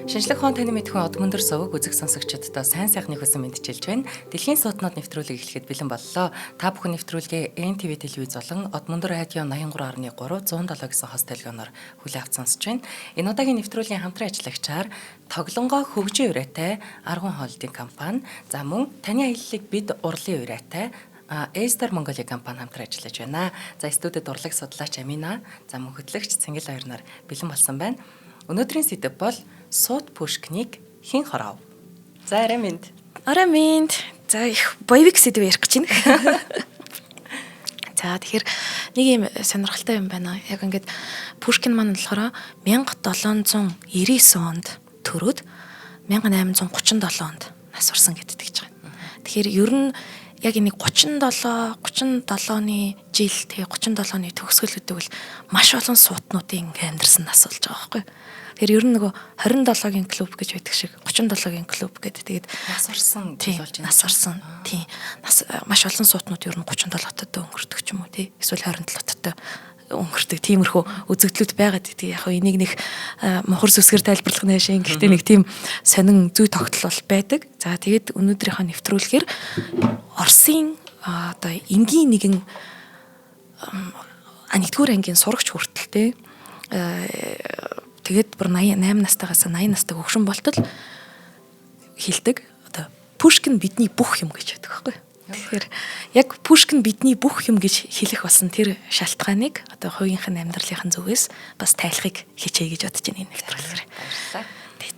Шинжлэх ухаан таны мэдхүйн од мөндөр сувг үзэг сонсогчдод сайн сайхны хүсэн мэдчилж байна. Дэлхийн сууднууд нэвтрүүлэг эхлэхэд бэлэн боллоо. Та бүхэн нэвтрүүлгээ NTV телевиз болон од мөндөр радио 83.3 107 гэсэн хост толгойноор хүлээ авч сонсож байна. Энэ удаагийн нэвтрүүлгийн хамтран ажиллагчаар тоглонгоо хөгжин урайтай Аргун холдинг компани, за мөн таны аяллыг бид урлын урайтай Эстер Монголи компани хамтран ажиллаж байна. За студид урлаг судлаач Амина, за мөн хөтлөгч Цэнгэл хоёр нар бэлэн болсон байна. Өнөөдрийн сэдэв бол Суут Пушкинийг хэн хоров? За Араминд. За их боевик сэдв ярих гэж байна. За тэгэхээр нэг юм сонирхолтой юм байна. Яг ингээд Пушкин маань болохоор 1799 онд төрөөд 1837 онд нас орсон гэдэг гэж байгаа. Тэгэхээр ер нь яг энэ 37-ны жил, тэгээ 37-ны төгсгөл гэдэг бол маш олон суутнуудын амьдарсан нас болж байгаа байхгүй. Тэгэхээр ер нь нөгөө 27-гийн клуб гэж байдаг шиг 37-гийн клуб гэдэг. Тэгээд нас орсон болж байна. Нас орсон. Тийм. Маш олон суутнууд ер нь 37 хотод өнгөрдөг ч юм уу тий. Эсвэл 27 хотод өнгөрдөг. Тиймэрхүү үзэгдлүүд байгаад тий. Яг энийг нэг мухар сүсгэр тайлбарлах нь шин. Гэхдээ нэг тийм сонин зүй тогтол бол байдаг. За тэгээд өнөөдрийнхөө нэвтрүүлгээр Оросын одоо энгийн нэгэн нэгдүгээр ангийн сурагч хүртэл тий. Тэгээд бүр 88 настайгаас 80 настай хөгшин болтол хэлдэг. Одоо Пушкин бидний бүх юм гэж байдаг байхгүй. Тэгэхээр яг Пушкин бидний бүх юм гэж хэлэх болсон тэр шалтгааныг одоо хувийнхын амьдралынхын зүгээс бас тайлахыг хичээе гэж бодож байна энэ нэвтрүүлгээр.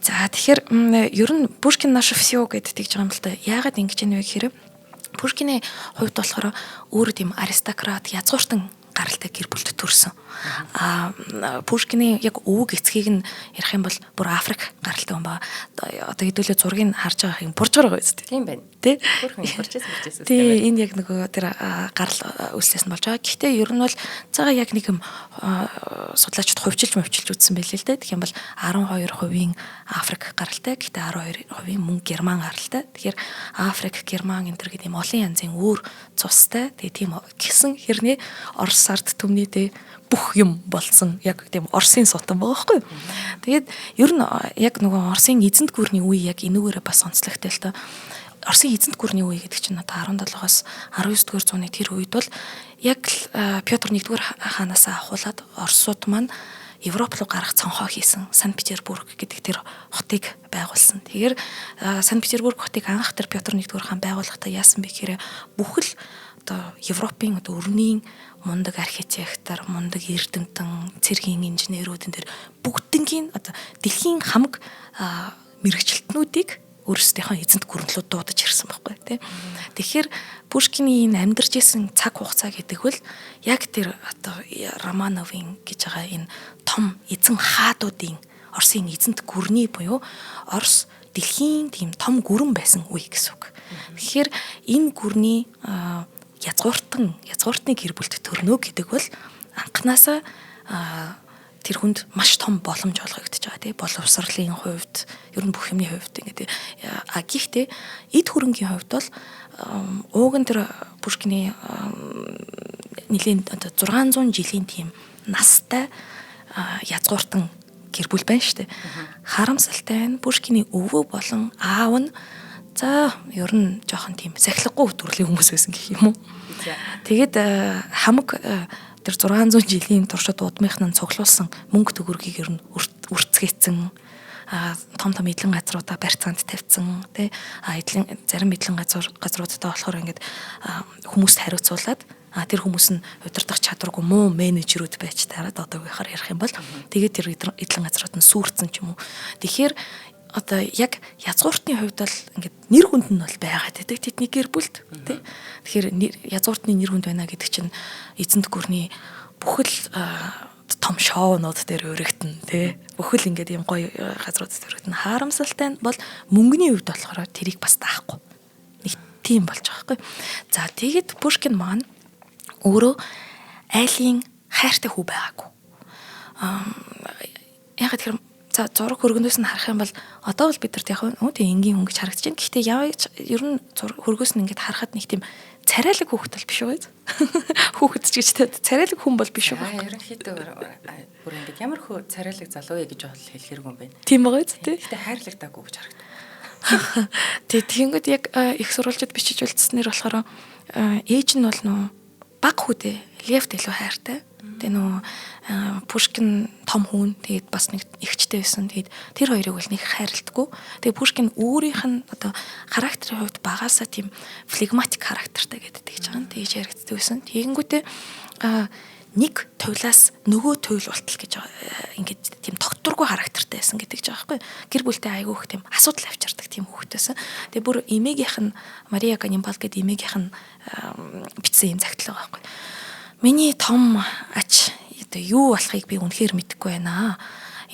За тэгэхээр ер нь Пушкин наш всё гэдэг тэгж байгаа юм л да. Яагаад ингэж юм бэ гэхээр Пушкины хувьд болохоор өөр тийм аристократ, язгууртан гаралтай гэр бүлд төрсөн. Пушкины яг өвөг эцгийг нь ярих юм бол бүр Африк гаралтай хүн ба. Одоо хэдүүлээ зургийг харж байгаа юм бурж байгаа үст. Тийм байна. Тэ? Бүрхэн буржсэн. Тий, энэ яг нөгөө тэр гарал үслээс нь болж байгаа. Гэхдээ ер нь бол цагаа яг нэг юм судлаачид хувьчилж үзсэн байлээ л дээ. Тэгэх юм бол 12% Африк гаралтай, гэхдээ 12% мөн Герман гаралтай. Тэгэхээр Африк, Герман энэ төр гэдэг юм олон янзын өөр цустай. Тэгээ тийм гисэн хэрнээ Орос ард түмний бүх юм болсон яг тийм Оросын сутан байгаа байхгүй. Тэгээд ер нь яг нөгөө Оросын эзэнт гүрний үе яг энүүгээрээ бас онцлогтой л та. Оросын эзэнт гүрний үе гэдэг чинь одоо 17-оос 19-р зууны тэр үед бол яг Петр 1-р хаанаас ахуулаад Оросууд маань Европ руу гарах цонхоо хийсэн Санкт-Петербург гэдэг тэр хотыг байгуулсан. Тэгэхээр Санкт-Петербург хотыг анх тэр Петр 1-р хаан байгуулахдаа яасан бэ гэхээр бүхэл одоо Европын одоо өрнийн мундаг архитектор, мундаг эрдэмтэн, цэргийн инженерүүдэн дээр бүгднгийн одоо дэлхийн хамаг мэрэгчлэтнүүдийг өөрсдийнхөө эзэнт гүрнлүүд дуудаж ирсэн байхгүй тий. Тэгэхээр Пушкины энэ амьдарч исэн цаг хугацаа гэдэг бол яг тэр одоо Романовын гэж байгаа энэ том эзэн хаадуудын Оросын эзэнт гүрний буюу Орос дэлхийн тийм том гүрэн байсан үе гэсэн үг. Тэгэхээр энэ гүрний язгууртны гэр бүлд төрнө гэдэг бол анханасаа тэр хүнд маш том боломж олгогдож байгаа тий. Боловсролын хувьд, ер нь бүх юмны хувьд ингээд гэхдээ эд хөрөнгийн хувьд бол ууг нь тэр Пушкины нэлээд одоо 600 жилийн тийм настай язгууртан гэр бүл байна шүү дээ. Харамсалтай нь Пушкины өвөө болон аав нь за ер нь жоохон тийм сахилгагүй төрлийн хүмүүс байсан гэх юм уу. Тэгээд хамаг тэр 600 жилийн туршид удмынхан нь цуглуулсан мөнгө төгрөгийг ер нь үрцгээсэн том эдлэн газруудаа барьцаанд тавьсан тий зарим эдлэн газруудаа болохоор ингээд хүмүүст хариуцуулаад тэр хүмүүс нь удирдах чадваргүй муу менежерүүд байж тараад одоогийнхаар ярих юм бол тэгээд тэр эдлэн газрууд нь сүрцэн ч юм уу. Тэгэхээр одоо яг язгууртны хувьд бол ингээд нэр хүнд нь бол байгаад байдаг тэдний гэр бүлд тий. Тэгэхээр язгууртны нэр хүнд байна гэдэг чинь эзэнт гүрний бүхэл том шоунууд дээр өргөдөн тий. Бүхэл ингээд юм гоё газрууд дээр өргөдөн. Харамсалтай нь бол мөнгөний хувьд болохоор тэрийг бас даахгүй. Нэг тийм болж байгаа байхгүй. За тэгээд Пушкин маань өөрөө айлын хайртай хүү байгаагүй. Яг тэгэхээр за зураг хөргөнөөс нь харах юм бол одоо бол бид нарт яг тийм энгийн хүн гэж харагдаж байна. Гэхдээ явж ер нь хөргөөс нь ингээд харахад нэг тийм царайлаг хүүхэд бол биш үү? Хүүхэд ч гэж царайлаг хүн бол биш үү? Ерөнхийдөө бүр ингээд ямар хөө царайлаг залуу гэж бол хэлэх хэрэг юм байна. Тийм байгаа үү? Гэхдээ хайрлагдаагүй гэж харагдав. Тэгэнгүүт яг их сурвалжид бичиж үлдснээр болохоор ээж нь бол нөө баг хүүдээ Левт илүү хайртай. Тэгээ нөө Пушкин том хүн тэгээд бас нэг ихчтэй байсан. Тэгээд тэр хоёрыг бол нэг хайрладаггүй. Тэгээ Пушкин өөрийнх нь одоо характерын хувьд багаасаа тийм флегматик характертай гэдэг гэж байгаа юм. Тэгж яригддаг байсан. Тэгэнгүүтээ нэг туйлаас нөгөө туйл болтол гэж ингээд тийм тогтургүй характертай байсан гэдэг ч байгаа байхгүй. Гэр бүлтэй айгүй их тийм асуудал авчирдаг тийм хүүхдээсэн. Тэгээ бүр эмээгийнх нь Мария Ганнибал гэдэг эмээгийнх нь бичсэн юм загтал байгаа байхгүй. Миний том ач одоо юу болохыг би үнэхээр мэдэхгүй байна.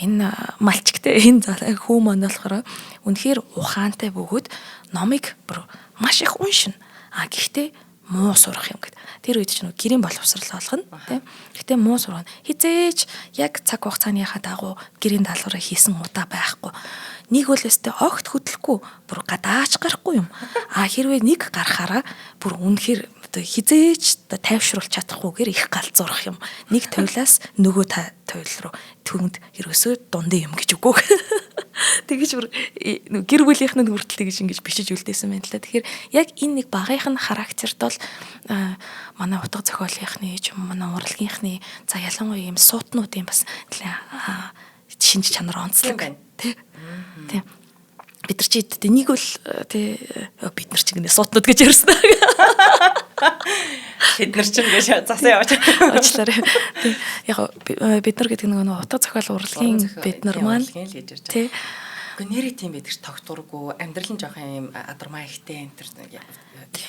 Энэ малчигтэй энэ хүү маань болохоор үнэхээр ухаантай бөгөөд номыг бүр маш их уншина. Гэхдээ муу сурах юм гэдэг. Тэр үед чинь гэрийн боловсрал болгоно тийм. Гэтэ муу сурах хизээч яг цаг хугацааныхаа дагуу гэрийн даалгавраа хийсэн удаа байхгүй. Нэг бол өстэй огт хөдлөхгүй бүр гадаач гарахгүй юм. Хэрвээ нэг гарахаараа бүр үнэхээр одоо хизээч тайвшруулж чадахгүйгээр их галзуурах юм. Нэг туйлаас нөгөө туйл руу төгөнд ерөөсөө дундын юм гэж үгүй. Тэгэж бүр гэр бүлийнх нь хүртэл тэгэж ингэж бичиж үлдээсэн байна л да. Тэгэхээр яг энэ нэг багийнх нь характерт бол манай утга зохиолынхны ч юм манай урлагийнхны за ялангуяа юм суутнуудын бас шинж чанар онцлог байна тий. Бид нар чи нэг бол тий бид нар чи гэнэ суутнууд гэж ярьсан. Бид нар ч ингэж засаа явж уучлаарай. Яг бид нар гэдэг нэг утга зохиол урлагийн бид нар маань тий. Гэхдээ нэрээ тийм байдаг ш тогтургүй амьдрал нь жоохон юм адармаа ихтэй энэ төр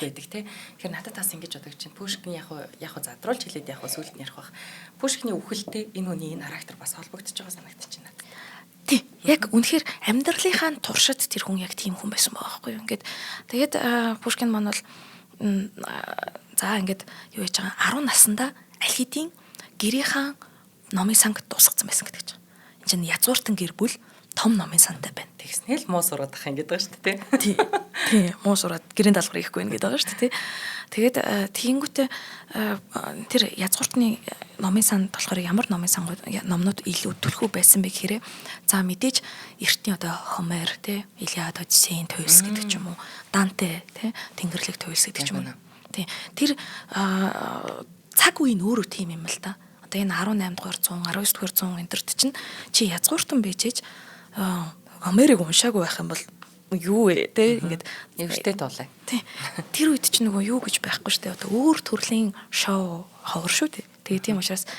байдаг тий. Тэгэхээр надад тас ингэж бодог чинь Пушкин яг задруулж хэлээд яг сүлд нь ярих бах. Пушкины үхэлтэй энэ хүний энэ характер бас холбогдож байгаа санагдаж байна. Тий. Яг үнэхээр амьдралынхаа туршид тэр хүн яг тийм хүн байсан байгаа байхгүй юу. Ингээд тэгээд Пушкин маань бол за ингээд юу яж байгаа 10 наснда аль хэдийн гэрийнхаа номын санг дуусгацсан байсан гэдэг чинь. Энд чинь язгууртан гэр бүл том номын сантай байна. Тэгснээл муу сураад ах ингэж байгаа шүү дээ. Тий. Тий, муу сураад гэрийн даалгавар хийхгүй байна гэдэг байгаа шүү дээ. Тэгээд тийнгүүтээ тэр язгууртны номын санд болохоор ямар номын номнууд илүү түлхүү байсан бэ гэхээр за мэдээж эртний одоо Хомер тий, Илиад, Одиссей, Туйлс гэдэг ч юм уу, Данте тий, Тэнгэрлэг Туйлс гэдэг ч юм уу. Тий. Тэр цаг үе нь өөрөө тийм юм л да. Одоо энэ 18 дугаар 100, 19 дугаар 100 энэ төрт чинь чи язгууртан бийжээж Америк уншаагүй байх юм бол юу вэ те ингээд эвстэй тоолаа. Тий. Тэр үед чи нөгөө юу гэж байхгүй штэ. Одоо өөр төрлийн шоу ховор шүү дээ. Тэгээ тийм учраас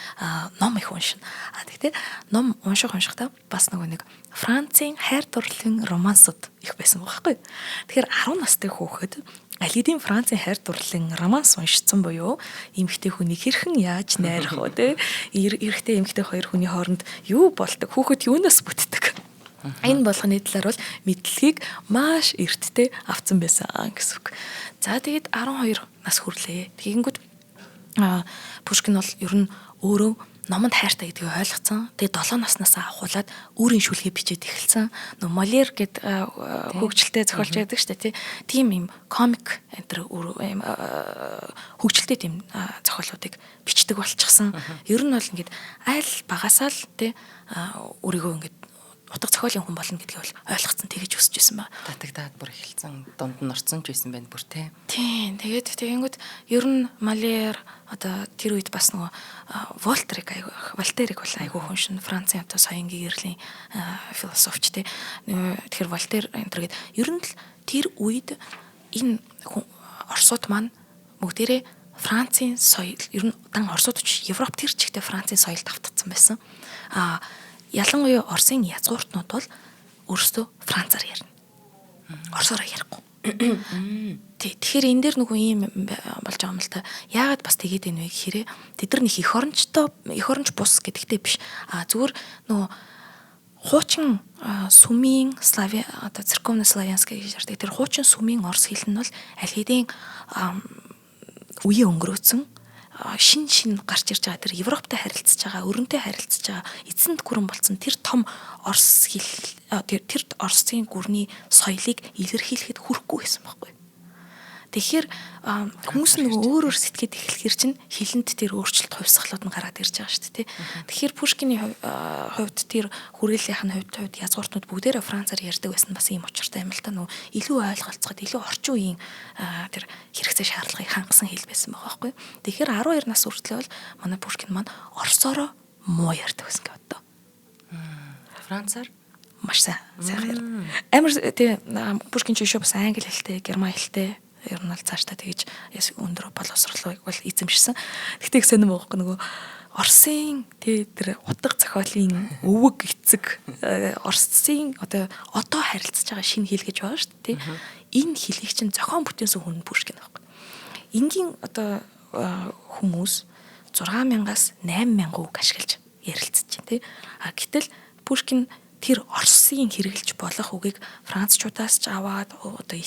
ном их уншина. Тэг те ном уншихтаа бас нөгөө нэг Францын хайр дурлалын романсууд их байсан байхгүй. Тэгэхээр 10 настай хүүхэд аль хэдийн Францын хайр дурлалын романс уншицсан буюу эмэгтэй хүнийг хэрхэн яаж найрах вэ те эрэгтэй эмэгтэй хоёр хүний хооронд юу болдог хүүхэд юунаас бүтдэг. Энэ болгоны талаар бол мэдлэгийг маш эрттэй авсан байсан гэсэн үг. За тэгээд 12 нас хүрлээ. Тэгэнгүүт Пушкин бол ер нь өөрөө номонд хайртай гэдгийг ойлгоцсон. Тэгээд 7 наснаас ахуулаад өөрийн шүлгээ бичээд эхэлсэн. Нөө Молер гэд хөгжилтэй зохиолч байдаг шүү дээ, тийм юм комик энэ юм хөгжилтэй тийм зохиолуудыг бичдэг болчихсон. Ер нь бол ингээд айл багасаа л өөрийгөө ингээд утга зохиолын хүн болно гэдгийг бол ойлгоцсон тэгэж өсөж байсан ба. Татагдаад бүр эхэлсэн дунд нь орцсон ч байсан байна бүр тий. Тийм. Тэгэнгүүт ер нь Малер одоо тэр үед бас нөгөө Волтерийг бол айгүй хүн шин Францын одоо соёнгийн гэрлийн философч тий. Тэгэхээр Волтер энэ төргээд ер нь л тэр үед энэ Оросууд маань бүгдээрээ Францын соёл ер нь дан Оросууд ч Европ тэр чигтээ Францын соёлд автцсан байсан. Ялангуяа Оросын язгууртнууд бол өөрсдөө Францаар ярина. Оросоор ярихгүй. Тэгэхээр энэ дээр нөгөө ийм болж байгаа юм л та. Яагаад бас тэгээд байна вэ гэхээр тэд нар их эх оронч бус гэдэгтэй биш. Зүгээр нөгөө хуучин сүмийн славян одоо церковно-славянский гэж ярьдаг. Тэр хуучин сүмийн орос хэл нь бол аль хэдийн үе өнгөрөөцөн шин гарч ирж байгаа тэр Европтой харилцаж байгаа, өрөнтэй харилцаж байгаа эзэнт гүрэн болсон тэр том Орос тэр Оросын гүрний соёлыг илэрхийлэхэд хүрэхгүй байсан байхгүй. Тэгэхээр хүмүүс нөгөө өөр сэтгэхэд эхлэхэр чинь хилэнд тэр өөрчлөлт хувьсгалууд нь гараад ирж байгаа шүү дээ. Тэгэхээр Пушкиний хувьд тэр хүрээллийнх нь хувьд язгууртнууд бүгдээрээ Францаар ярьдаг байсан бас ийм учиртай юм л та нөгөө илүү ойлголцоход илүү орчин үеийн тэр хэрэгцээ шаардлагыг хангасан хэл байсан байгаа байхгүй. Тэгэхээр 12 нас хүртэл бол манай Пушкин маань орсоороо муу ярьдаг байсан гэдэг одоо. Францаар маш сайн ярьдаг. Амар тий Пушкин ч шүү бас англи хэлтэй, герман хэлтэй ер нь л цаашдаа тэгж өндөр боловсролыг бол эзэмшсэн. Тэгтээ их сонирм байхгүй нөгөө Оросын тэр утга зохиолын өвөг эцэг Оросын одоо харилцаж байгаа шинэ хэл гэж байгаа шүү дээ. Энэ хэлийг чинь зохион бүтээсэн хүн Пушкин байхгүй. Энгийн одоо хүмүүс 6000-аас 8000 үг ашиглаж ярилцж байна тий. Гэтэл Пушкин тэр Оросын хэрэгжилж болох үгийг францчуудаас ч аваад одоо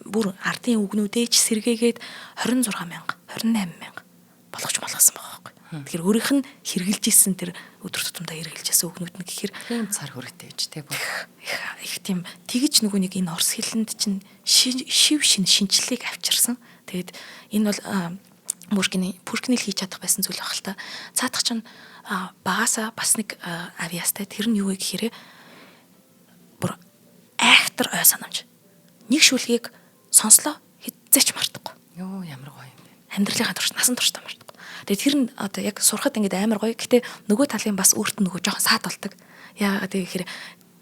бүр ардын үгнүүдээ ч сэргээгээд 26000, 28000 болгосон байгаа байхгүй. Тэгэхээр өөрийнх нь хэрэгжилж исэн тэр өдөр тутамдаа хэрэгжилж исэн үгнүүд нь гэхээр тийм цар хүрээтэй гэж тий бүр их тийм тэгж нөгөө нэг энэ Орос хэлэнд чинь шив шинжлэлийг авчирсан. Тэгээд энэ бол Пушкиний хийж чадах байсан зүйл байх л та. Цаадах чинь багасаа бас нэг авиастай тэр нь юу вэ гэхээр бүр айхтар ой санамж. Нэг шүлгийг сонслоо хизээч мартахгүй. Йоо ямар гоё юм бэ. Амьдралынхаа турш насан туршдаа мартахгүй. Тэгээ тэр нь одоо яг сурахад ингээд амар гоё. Гэтэ нөгөө талын бас өөрт нь нөгөө жоохон саад болдог. Яагаад гэхээр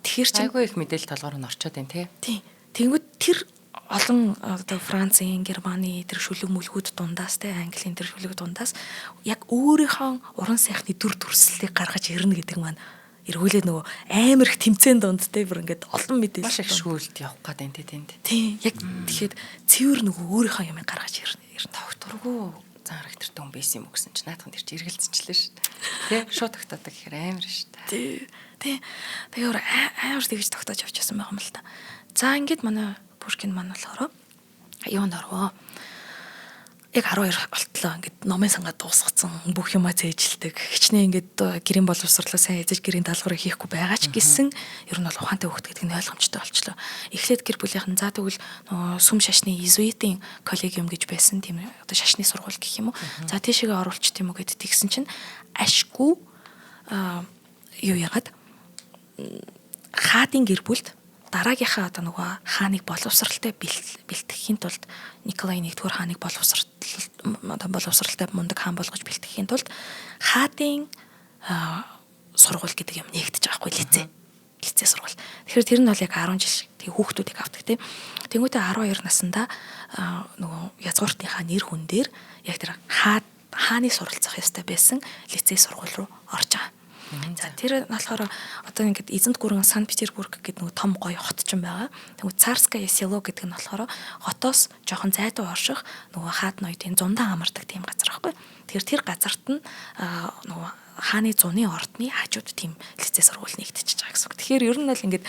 тэгэхэр чинь айгүй их мэдээлэл толгоор нь орчоод байна тий. Тийм. Тэнгүүд тэр олон одоо Францын, Германы тэр шүлэг мүлгүүд дундаас те Английн тэр шүлэг дундаас яг өөрийнхөө уран сайхны дүр төрслийг гаргаж ирнэ гэдэг маань эргүүлээ нөгөө амар их тэмцээн дунд те бүр ингээд олон мэдээлэл маш их шүүлт явах гээд байна тий тэнд. Тийм яг тэгэхэд цэвэр нөгөө өөрийнхөө юмыг гаргаж ирнэ. Тогтургүй зан характертай хүн байсан юм уу гэсэн чинь наадхан тэр чинь эргэлзэнчлээ шүү дээ. Тэ шууд тогтоодог гэхээр амар шүү дээ. Тий. Тэгэхээр амар тэгж тогтоож явж байсан байгаа юм л та. За ингээд манай Пушкин маань болохоор юунд орвоо. Яг 12 болтлоо ингээд номын сангаа дуусгацсан бүх юмаа зээжилдэг. Хичнээн ингээд гэрийн боловсрлоо сайн эзэж гэрийн даалгаврыг хийхгүй байгаа ч гэсэн ер нь бол ухаантай хөвгт гэдэг нь ойлгомжтой болчлоо. Эхлээд гэр бүлийнхэн за тэгвэл сүм шашны иезуитийн коллегиум гэж байсан тийм одоо шашны сургууль гэх юм уу. За тийшээгээ оруулчих тийм үү гэд тэгсэн чинь ашгүй юу ягаад хаадын гэр бүлд дараагийнхаа одоо нөгөө хааныг боловсралтай бэлтгэхийн тулд Николай 1-р хааныг боловсралтай мундаг хаан болгож бэлтгэхийн тулд хаадын сургууль гэдэг юм нээгдэж байгаа хгүй лицей сургууль. Тэгэхээр тэр нь бол яг 10 жил шиг тэг хүүхдүүдийг авдаг тийм. Тэнгүүтээ 12 наснда нөгөө язгууртынхаа нэр хүн дээр яг тэр хааны суралцах ёстой байсан лицей сургууль руу орж байгаа. За тэр нь болохоор одоо ингээд эзэнт гүрэн Санкт-Петербург гэдэг нэг том гоё хот ч юм байгаа. Тэгвэл Царское село гэдэг нь болохоор хотоос жоохон зайдуу орших нөгөө хаад ноёдын зундаан амардаг тийм газар байхгүй. Тэгэхээр тэр газарт нь нөгөө хааны зуны ордны хажууд тийм лицей сургууль нэгдчихэж байгаа гэсэн үг. Тэгэхээр ер нь бол ингээд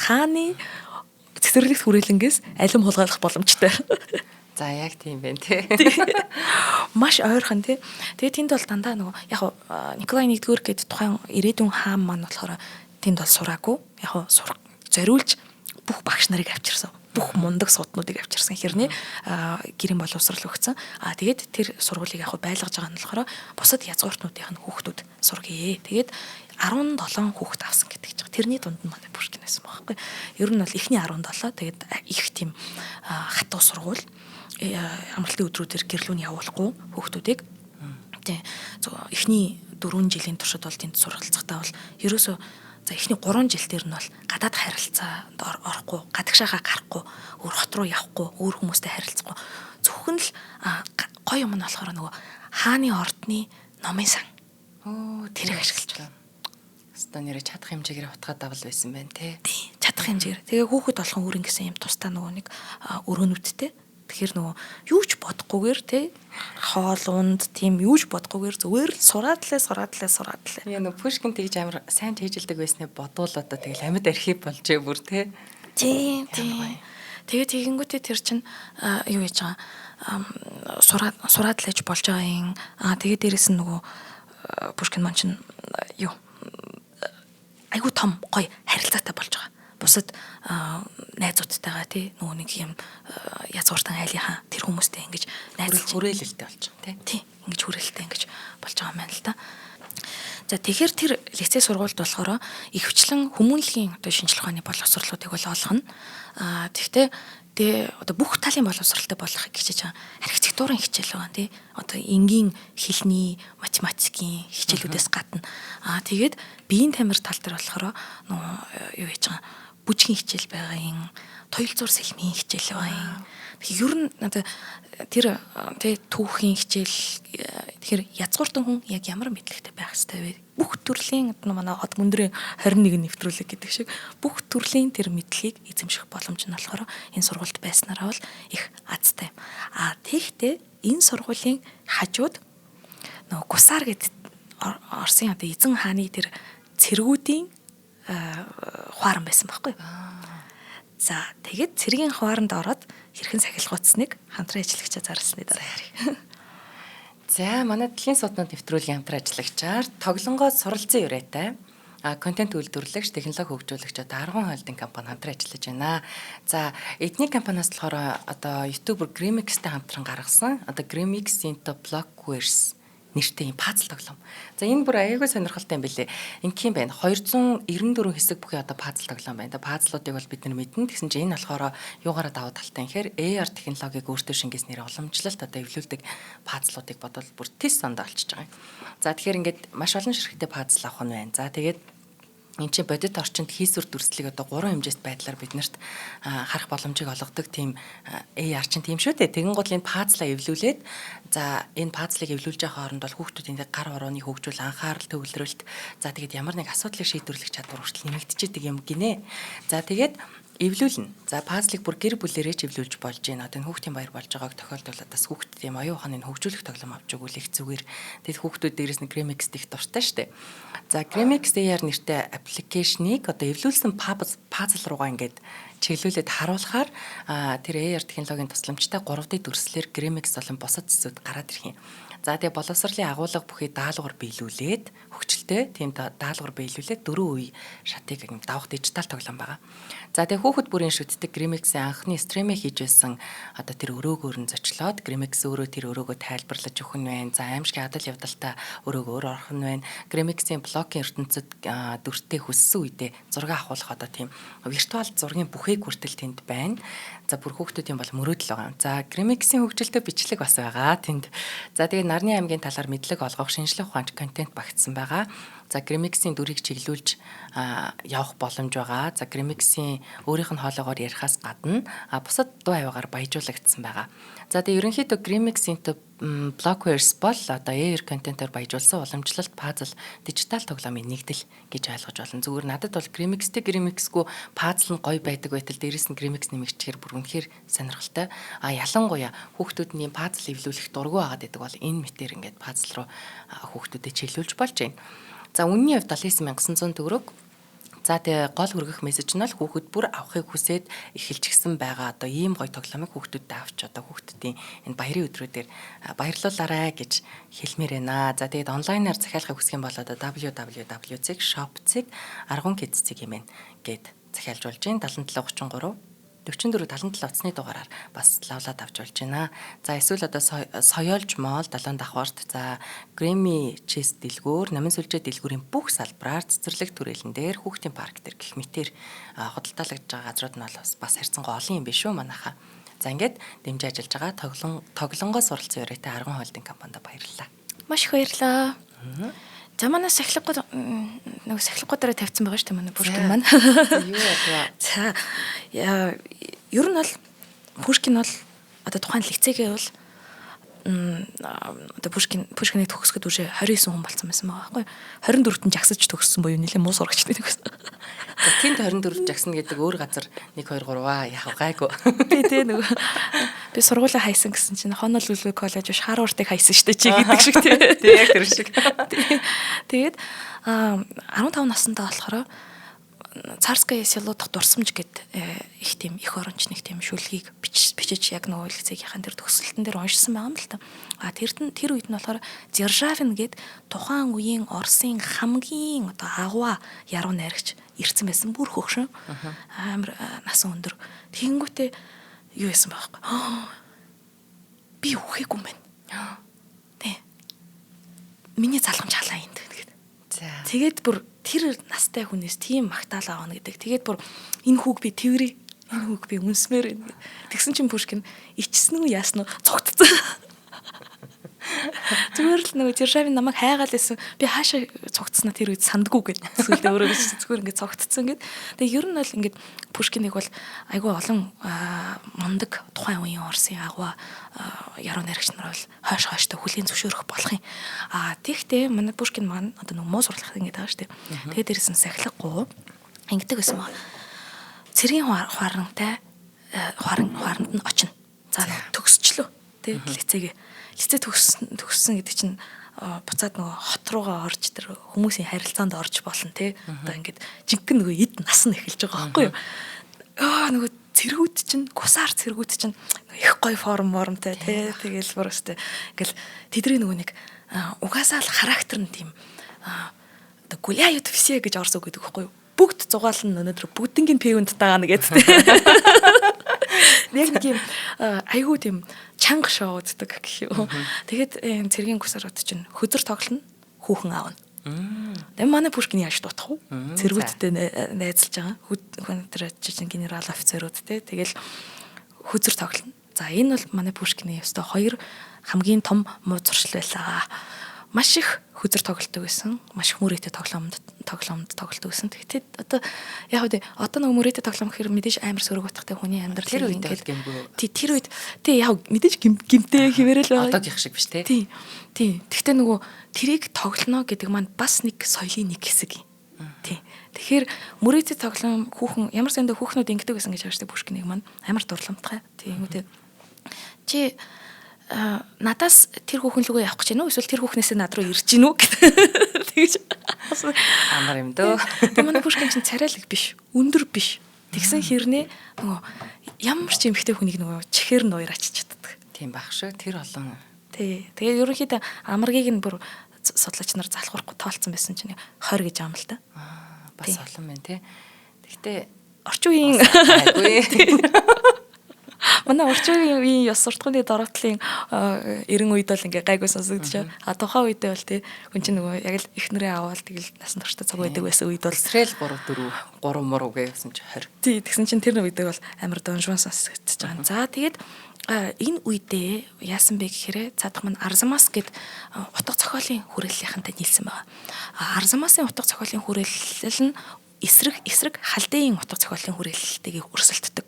хааны цэцэрлэгт хүрээлэнгээс алим хулгайлах боломжтой. За яг тийм байна тий. Маш ойрхон тий. Тэгээ тэнд бол дандаа нөгөө яг Николай 1-р гэдэг тухайн ирээдүйн хаан маань болохоор тэнд бол сураагүй. Яг зориулж бүх багш нарыг авчирсан. Бүх мундаг суднуудыг авчирсан хэрнээ гэрийн боловсрал өгсөн. Тэгээд тэр сургуулийг яг байлгаж байгаа нь болохоор бусад язгууртнуудын хүүхдүүд сургая. Тэгээд 17 хүүхэд авсан гэдэг чинь. Тэрний дунд нь манай Пушкин байсан байхгүй. Ер нь бол эхний 17 тэгээд их тийм хатуу сургууль амралтын өдрүүдээр гэрлүүн явуулахгүй хүүхдүүдийг. Тэ эхний 4 жилийн туршид бол тэнд суралцахтаа бол ерөөсөө за эхний 3 жил дээр нь бол гадаад харилцаанд орохгүй, гадагшаага гарахгүй, өөр хот руу явахгүй, өөр хүмүүстэй харилцахгүй. Зөвхөн л гоё юм нь болохоор нөгөө хааны ордны номын сан. Тэрийг ашиглаж байна. Өстө нэрэ чадах хэмжээгээр утгаад давал байсан байна тий. Чадах хэмжээгээр. Тэгээ хүүхэд болгон өөр ингэсэн юм тусдаа нөгөө нэг өрөөнүүдтэй. Тэгэхээр нөгөө юу ч бодохгүйгээр те хоол унд тийм юу ч бодохгүйгээр зүгээр л сураадлаа. Яа нөгөө Пушкин тэгж амар сайн хийжилдэг байснаа бодвол одоо тэгэл амьд архив болж бүр те. Тийм. Тэгээ тэгэнгүүтээ тэр чинь юу яаж байгаа сураад л ээж болж байгаа юм. Тэгээд дээрэс нь нөгөө Пушкин маань чинь юу айгуу том гоё харилцаатай болж байгаа. Бусад найзуудтайгаа тий нөгөө нэг юм язгууртан айлынхаа тэр хүмүүстэй ингэж найзалж хүрээлэлтэй болж байгаа тий ингэж хүрээлэлтэй ингэж болж байгаа юм байна л да. За тэгэхээр тэр лицей сургуульд болохоор ихэвчлэн хүмүүнлэгийн одоо шинжлэх ухааны боловсролуудыг бол олгоно. Тэгвэл одоо бүх талын боловсралтай болохыг хичээж байгаа. Архитектурын хичээл байгаа тий. Одоо энгийн хэлний, математикийн хичээлүүдээс гадна. Тэгээд биеийн тамир тал дээр болохоор юу хийж байгаа бүжгийн хичээл байгаа юм. Туялзуур сэлмийн хичээл байгаа юм. Тэгэхээр ер нь одоо тэр тий түүхийн хичээл тэгэхээр язгууртан хүн яг ямар мэдлэгтэй байх ёстой вэ? Бүх төрлийн манай од мөндрийн 21 нэвтрүүлэг гэдэг шиг бүх төрлийн тэр мэдлэгийг эзэмших боломж нь болохоор энэ сургуульд байснараа бол их азтай. Тэгэхдээ энэ сургуулийн хажууд нөгөө Гусар гэдэг Оросын одоо эзэн хааны тэр цэргүүдийн хуаран байсан байхгүй юу? За тэгээд цэргийн хуаранд ороод хэрхэн сахилгуудсныг хамтран ажиллагчаа зарлсны дараа харъя. За манай дэлхийн суднууд нэвтрүүлгийн хамтран ажиллагчаар тоглонгоо суралцсан юрээтэй контент үйлдвэрлэгч, технологи хөгжүүлэгч одоо Аргун холдинг компани хамтран ажиллаж байна. За эдний компаниас болохоор одоо ютубер Grimix-тэй хамтран гаргасан одоо Grimix into Blockwares нэртэй юм пазл тоглоом. За энэ бүр аягүй сонирхолтой юм билээ. Ингийн байна. 294 хэсэг бүхий одоо пазл тоглоом байна. Пазлуудыг бол бид нар мэднэ. Тэгсэн чинь энэ болохоор юугаараа давуу талтай юм гэхээр AR технологиг өөртөө шингээснээр уламжлалт одоо эвлүүлдэг пазлуудыг бодвол бүр тис сондоо олчиж байгаа юм. За тэгэхээр ингээд маш олон ширхэгтэй пазл авах нь байна. За тэгээд энэ чинь бодит орчинд хийсвэр дүрслэлийг одоо 3 хэмжээст байдлаар биднэрт харах боломжийг олгодог тийм AR чинь тийм шүү дээ. Тэгэн гол энэ пазлаа эвлүүлээд за энэ пазлыг эвлүүлж байгаа хооронд бол хүүхдүүдийн гар орооны хөгжүүл, анхаарал төвлөрөлт за тэгээд ямар нэг асуудлыг шийдвэрлэх чадвар хүртэл нэмэгдчихэд юм гинэ. За тэгээд эвлүүлнэ. За пазлыг бүр гэр бүлэрээ ч эвлүүлж болж байна. Одоо энэ хүүхдийн баяр болж байгааг тохиолдуулаад бас хүүхдэд юм оюун ухааны хөгжүүлэх тоглоом авч өгвөл их зүгээр. Тэгэд хүүхдүүд дээрээс нь Grimix их дуртай штэ. За Grimix AR нэртэй аппликейшнийг одоо эвлүүлсэн пазл руугаа ингээд чиглүүлээд харуулахаар тэр AR технологийн тусламжтай 3D дүрслэлээр Grimix болон бусад зэсүүд гараад ирэх юм. За тэгээ боловсролын агуулга бүхий даалгавар биелүүлээд хөгжилтэй тийм даалгавар биелүүлээд 4 үе шатыг давах дижитал тоглоом байгаа. За тэгээ хүүхэд бүрийн шүтдэг Grimix-ийн анхны стримийг хийж байсан одоо тэр өрөөгөөр нь зочлоод Grimix өөрөө тэр өрөөгөө тайлбарлаж өгөх нь байна. За аимшигын адал явдалтай өрөөгөө орох нь байна. Grimix-ийн блокийн ертөнцид дүртэй хүссэн үедээ зураг авахлах одоо тийм виртуал зургийн бүхийг хүртэл тэнд байна. За бүр хүүхдүүдийн бол мөрөөдөл байгаа. За Grimix-ийн хөгжилтэй бичлэг бас байгаа тэнд. За тэгээ Нарны аймгийн талаар мэдлэг олгох шинжлэх ухаанч контент багтсан байгаа. За Grimix-ийн дүрийг чиглүүлж явах боломж байгаа. За Grimix-ийн өөрийнх нь хоолоогоор ярихаас гадна бусад дуу авиагаар баяжуулагдсан байгаа. За тэгээ ерөнхийдөө Grimix into Blockwares бол одоо AR контентоор баяжуулсан уламжлалт пазл дижитал тоглоомын нэгдэл гэж ойлгож байна. Зүгээр надад бол Grimix-тэй Grimix-гүй пазл нь гоё байдаг байтал дээрэс нь Grimix нэмэгдэхээр бүр үнэхээр сонирхолтой. Ялангуяа хүүхдүүд нь пазл эвлүүлэх дургу байгаад байдаг бол энэ мэтэр ингээд пазл руу хүүхдүүдэд чиглүүлж болж байна. За үнийн хувьд 79,900 төгрөг. За тэгээ гол хүргэх мессеж нь бол хүүхэд бүр авахыг хүсээд эхэлчихсэн байгаа. Одоо ийм гоё тоглоомыг хүүхдүүдэд авч одоо хүүхдүүдийн энэ баярын өдрүүдээр баярлуулаарай гэж хэлмээр байна. За тэгээд онлайнаар захиалахыг хүсэх юм бол одоо www.shop.argun.kids юм гээд захиалж болж байна. 7733 44 77 утасны дугаараар бас лавлаад авч болж байна. За эсвэл одоо Соёолж Мол 7 давхарт за Grammy Chess дэлгүүр, Намын сүлжээ дэлгүүрийн бүх салбараар цэцэрлэг төрөлн дээр хүүхдийн парк дээр гэх мэтэр худалдаалагдж байгаа газрууд нь бол бас харьцангуй олон юм биш үү манайхаа. За ингээд дэмжиж ажиллаж байгаа тоглонгоо суралцсан өрөөтэй Аргун холдинг компанид баярлалаа. Маш их баярлалаа. За манай сахилгууд нэг сахилгуудаараа тавьсан байгаа шүү дээ манай Пушкин маань. Юу яа. За ер нь бол Пушкин бол одоо тухайн лицейгээ бол одоо Пушкинийг төгсгöd үгүй 29 хүн болсон байсан байгаа байхгүй 24-т нь жагсаж төгссөн буюу нэлээд муу сурагч нэг байсан. Тэнд 24 жагсна гэдэг өөр газар 1 2 3 яах гайгүй. Тий нөгөө би сургуулаа хайсан гэсэн чинь Honolulu коллеж биш Harvard-ыг хайсан штэ чи гэдэг шиг тий. Тий яг тэр шиг. Тэгээд 15 наснда болохоор Царская село дахь дурсамж гэд их тийм их орончны тийм шүлгийг бичиж яг нөгөө лекцийнхаа тэр төгсөлтөн дээр уншсан байгаа юм л та. Тэр үед нь болохоор Дзержавин гэд тухайн үеийн Оросын хамгийн одоо агуу яруу найрагч ирсэн байсан бүр хөгшин. Амар насан өндөр. Тэгэнгүүтээ юу байсан баахгүй. Би үхээгүй юм байна. Тэ. Миний залхамж халаа юм гэдэг. За. Тэгээд бүр тэр настай хүнээс тийм магтаал авна гэдэг. Тэгээд бүр энэ хүүг би тэрий, энэ хүүг би үнсмээр байна. Тэгсэн чинь Пушкин ичсэн үү яасан уу цогтцсон. Зүгээр л нөгөө Дзержавин намайг хайгаал байсан. Би хаашаа цогтсноо тэр үед сандгүй гэд. Эсвэл өөрөө зүгээр ингээд цогтцсон гэд. Тэгээ ер нь бол ингээд Пушкинийг бол айгүй олон мундаг тухайн үеийн Оросын агуу яруу найрагч нар бол хойштой хүлийн зөвшөөрөх болох юм. Тэгтээ манай Пушкин маань одоо нөгөө муу сурлах ингээд байгаа шүү дээ. Тэгээд дээрсэн сахилгагүй ингэдэг байсан маа. Цэргийн хуарантай хуаранд нь очино. За төгсчлөө. Тэ лицей төгссөн гэдэг чинь буцаад нөгөө хот руугаа орж тэр хүмүүсийн харилцаанд орж болно те. Одоо ингээд жинхэнэ нөгөө эд нас нь эхэлж байгаа байхгүй юу? Нөгөө цэргүүд чинь гусаар цэргүүд чинь их гоё формтой те. Тэгэл бүр өстэй ингээл тэдний нөгөө нэг угаасаа л характер нь тийм одоо гуляют все гэж орс үг гэдэг байхгүй юу? Бүгд зугаална өнөөдөр бүгднгийн пэвэнд тагаана гэдэг те. Яг тийм айгүй тийм чанга шоуддаг гэх юм. Тэгээд цэргийн гусарууд чинь хөдөр тоглоно, хүүхэн аавна. Тэгээ манай Пушкин яаж дутах вэ? Цэргүүдтэй найзалж байгаа. Хүн тэр жижиг генерал офицерууд те. Тэгэл хөдөр тоглоно. За энэ бол манай Пушкины ёстой хоёр хамгийн том муу зуршил байлаа. Маш их хөдөр тоглолтог байсан. Маш их мөрөөдтэй тоглоомд тоглолтог байсан. Тэгэхдээ одоо яг үү одоо нэг мөрөөдтэй тоглоом гэхээр мэдээж амар сөрөг утгатай хүний амьдрал ингээд тэр үед яг мэдээж гимтэй хിവэрэл байгаа. Одоогийнх шиг биш те. Тий. Тэгэхдээ нөгөө тэрийг тоглоно гэдэг маань бас нэг соёлын нэг хэсэг юм. Тий. Тэгэхээр мөрөөдтэй тоглоом хүүхэн ямар сандаа хүүхнүүд ингэдэг байсан гэж хааштай Пушкинийг маань амар дурламтгай. Тиймүүдээ чи надаас тэр хүүхэн лүгөө явах гэж байна уу? Эсвэл тэр хүүхнээсээ над руу ирж гинүү гэдэг. Тэгэж амар юм дөө. Тэгээ манай Пушкин чинь царайлаг биш, өндөр биш. Тэгсэн хэрнээ нөгөө ямар ч эмхтэй хүнийг нөгөө чихээр нь уур ачиж чаддаг. Тийм баг шүү. Тэр олон. Тий. Тэгээ ерөнхийдөө амаргийг нь бүр судлаач нар залхуурахгүй тоолцсон байсан чинь 20 гэж аам л да. Бас олон байна те. Тэгтээ орчин үеийн айгүй. Манай орчин үеийн ёс суртахууны дороотлын 90 үед бол ингээ гайгүй сонсогдож байгаа. Тухайн үедээ бол тий хүн чинь нөгөө яг л эхнэрээ аваад тэгэл насан туршдаа цаг байдаг байсан үед бол Израиль 3 муруу гэсэн чи 20. Тий тэгсэн чинь тэр үедээ бол амар донжван сонсогдож байгаа. За тэгээд энэ үедээ яасан бэ гэхээр цаадах маань Арзамас гэд утга зохиолын хүрээллийнхэнтэй нийлсэн байгаа. Арзамасын утга зохиолын хүрээлэл нь эсрэг халдын утга зохиолын хүрээлэлтэйг өрсөлддөг.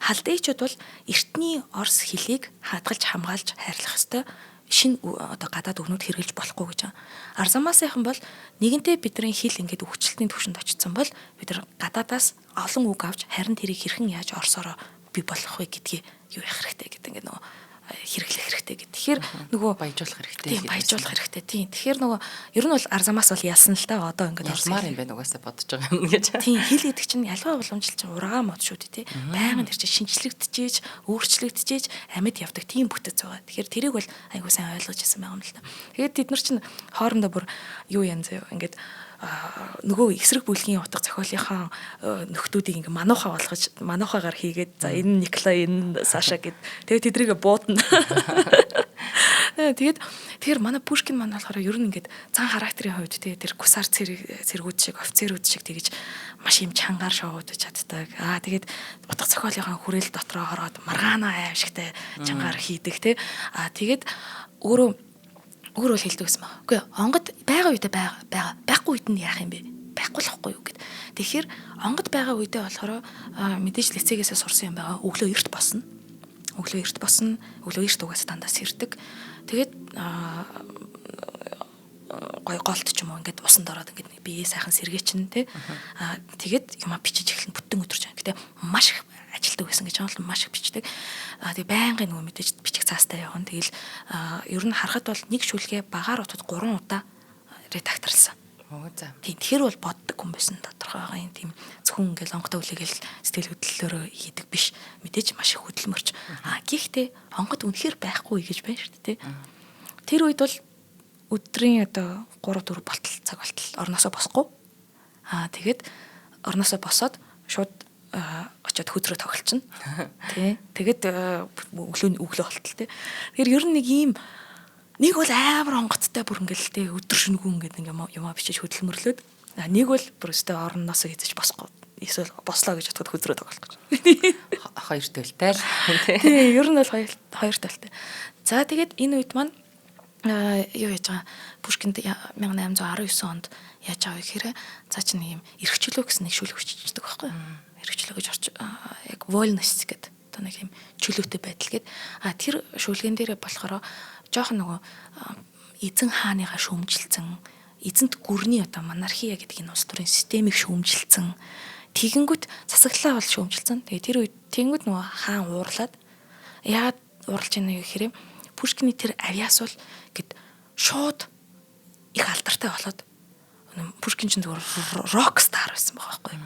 Халдыйчууд бол эртний Орос хэлийг хадгалж хамгаалж хайрлах ёстой шинэ одоо гадаад өгнүүд хэрэгжилж болохгүй гэж байна. Арзамасынхан бол нэгэнтээ бидний хэл ингээд өвчлөлтийн түвшинд очсон бол бид нар гадаадаас олон үг авч харин тэрийг хэрхэн яаж Оросороо бий болгох вэ гэдгийг юу яах хэрэгтэй гэдэг ингээд нөгөө хэрэглэх хэрэгтэй гэдэг. Тэгэхээр нөгөө баяжуулах хэрэгтэй. Тийм баяжуулах хэрэгтэй. Тийм. Тэгэхээр нөгөө ер нь бол Арзамас бол ялсан л та одоо ингээд Орсмаар юм байна угаасаа бодож байгаа юм гэж. Тийм хэл гэдэг чинь ялгаа уламжлалт чинь ургаа мод шүү дээ тий. Байнгын тэр чинь шинжлэгдчихэж, өөрчлөгдөж амьд явдаг тийм бүтэц байгаа. Тэгэхээр тэрийг бол айгуу сайн ойлгож ирсэн байгаа юм л та. Тэгээд тэд нар чинь хоорондоо бүр юу янз заяа ингээд нөгөө эсрэг бүлгийн утга зохиолынхаа нөхдүүдийг ингээ мануухагаар хийгээд за энэ Николай энэ Саша гэд тэгээд тэдрийгэ буудна. Тэгэхээр манай Пушкин маань болохоор ер нь ингээд цан характерын хувьд тэр гусар цэргүүд шиг офицерүүд шиг тэгэж маш юм чангаар шоудаж чаддаг. Тэгээд утга зохиолынхаа хүрээл дотроо ороод маргаана аимшигтай чангаар хийдэг те. Тэгээд өөрөө хэлдэг гэсэн байна. Үгүй онгод байгаа үедээ байхгүй үед нь яах юм бэ? Байхгүй л хэвгүй юу гэд. Тэгэхээр онгод байгаа үедээ болохоор мэдээж лицейгээсээ сурсан юм байгаа. Өглөө эрт босно. Өглөө эрт угаас дандаа сэрдэг. Тэгээд гой голт ч юм уу ингээд усанд ороод ингээд бие сайхан сэргээчин те. Тэгээд юма бичиж эхлэн бүтэн өдөрч. Гэтэ маш их ажилтдаг байсан гэж бодлоо маш их бичдэг. Тэгээ байнгын нөгөө мэдээж бичих цаастай явна. Тэгэл ер нь харахад бол нэг шүлгээ багаар утад 3 удаа редакторлсан. Оо за. Тэгэхээр бол боддог хүн байсан тодорхой байгаа юм. Тийм зөвхөн ингээл онготой үлээгээл сэтгэл хөдлөлөөрөө хийдэг биш. Мэдээж маш их хөдөлмөрч. Гэхдээ онгод үнэхээр байхгүй гэж байна шүү дээ. Тэр үед бол өдрийн одоо 3 4 болтол цаг болтол орноосоо босхгүй. Тэгээд орноосоо босоод шууд очиод хөдрөө тоглолчихно. Тий. Тэгээд өглөө болтол тий. Тэгэхээр ер нь нэг бол амар онгоцтой бүр ингээл тий өдөр шөнөгүй ингээд ингээм юмаа бичиж хөдөлмөрлөөд нэг бол бүр өстө орноосоо хийж босхгүй. Эсвэл бослоо гэж бодоход хөдрөө тоглох гэж. Хоёр төлтэй л тий. Ер нь бол хоёр төлтэй. За тэгээд энэ үед маань юу яаж байгаа Пушкинд 1819 онд яаж байгаа гэхээр за чи нэг юм эрхчлөө гэсэн нэг шүлэг биччихдэг байхгүй юу? Эрхчлөө гэж яг Вольнес гэдэг одоо нэг юм чөлөөтэй байдал гээд тэр шүлгэн дээрээ болохоор жоохон нөгөө эзэн хааныгаа шүүмжилсэн эзэнт гүрний одоо монархия гэдэг энэ улс төрийн системийг шүүмжилсэн тэгэнгүүт засаглалаа бол шүүмжилсэн. Тэгээ тэр үед тэгэнгүүт нөгөө хаан уурлаад яагаад уурлж байна гэхээр Пушкины тэр авиас бол гэд шууд их алдартай болоод Пушкин ч зүгээр рок стар байсан байгаа байхгүй.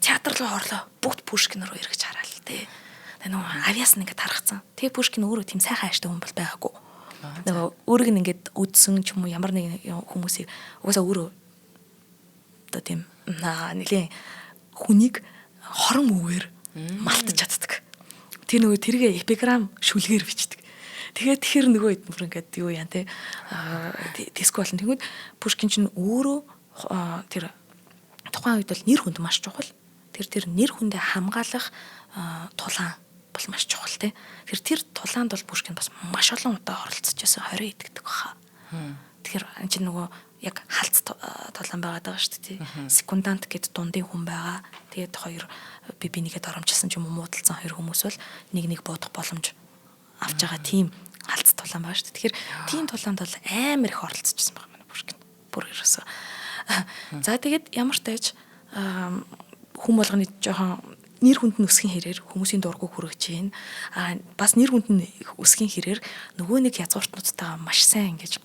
Театр руу орлоо бүгд Пушкин руу эргэж хараал тий. Тэгээ нөгөө авиас нь ингээд тархацсан. Тэгээ Пушкин өөрөө тийм сайхан ааштай хүн бол байгаагүй. Нөгөө өөрийг нь ингээд үдсэн ч юм уу ямар нэг хүмүүсийг угаасаа өөрөө одоо тийм нэлийн хүнийг хорон мөвөөр малтаж чаддаг. Тэр нөгөө тэргээ эпиграм шүлгээр бичдэг. Тэгээд тэр нөгөө эдгээр ингээд юу яа те диско болон тэгвэл Пушкин ч өөрөө тэр тухайн үед бол нэр хүнд маш чухал. Тэр нэр хүндээ хамгаалах тулаан бол маш чухал те. Тэр тулаанд бол Пушкин бас маш олон удаа оролцож байсан 20 идэгдэг баха. Тэгэхээр энэ чинь нөгөө яг халц тулаан байгаа шүү дээ. Секундант гэд дундын хүн байгаа. Тэгээд хоёр бинийгээ доромжилсан ч юм уу муудалцсан хоёр хүмүүс бол нэг буудах боломж авч байгаа тийм халц тулаан байгаа шүү дээ. Тэгэхээр тийм тулаанд бол амар их оролцож байсан байна Пушкин. Бүр ерөөсөө. За тэгээд ямар ч тааж хүн болгоны жоохон нэр хүнд нь өсгөн хэрээр хүмүүсийн дургу хүрэж чинь бас нэр хүнд нь өсгөн хэрээр нөгөө нэг язгууртнуудтайгаа маш сайн ингэж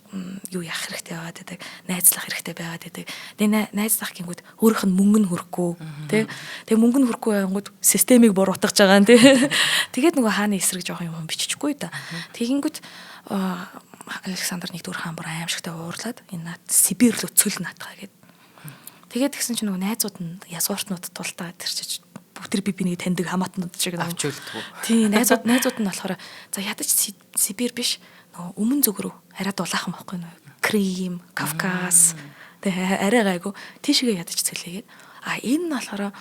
юу яах хэрэгтэй байгаад байдаг найзлах хэрэгтэй байгаад байдаг. Тэгээ найзлах гингүүд өөрийнх нь мөнгө нь хөрөхгүй тий. Тэгээ мөнгө нь хөрөхгүй байнгут системийг буруутгаж байгаа нь тий. Тэгээд нөгөө хааны эсрэг жоохон юм биччихгүй да. Тэгэнгүүт Александр 1-р хаан бүр аимшигтай уурлаад энэ Сибирь рүү цөл наатгаа гэд. Тэгээд тэгсэн чинь нөгөө найзууд нь язгууртнууд тултаа тэрчиж тэр бинийг таньдаг хамаатнууд шиг авч үлдэх. Тийм найзууд нь болохоор за ядаж Сибирь биш нөгөө өмнө зүг рүү арай дулаахан байхгүй нөө Крим, Кавказ тэгээ арай гайгүй тийшгээ ядаж цөлээгээд энэ нь болохоор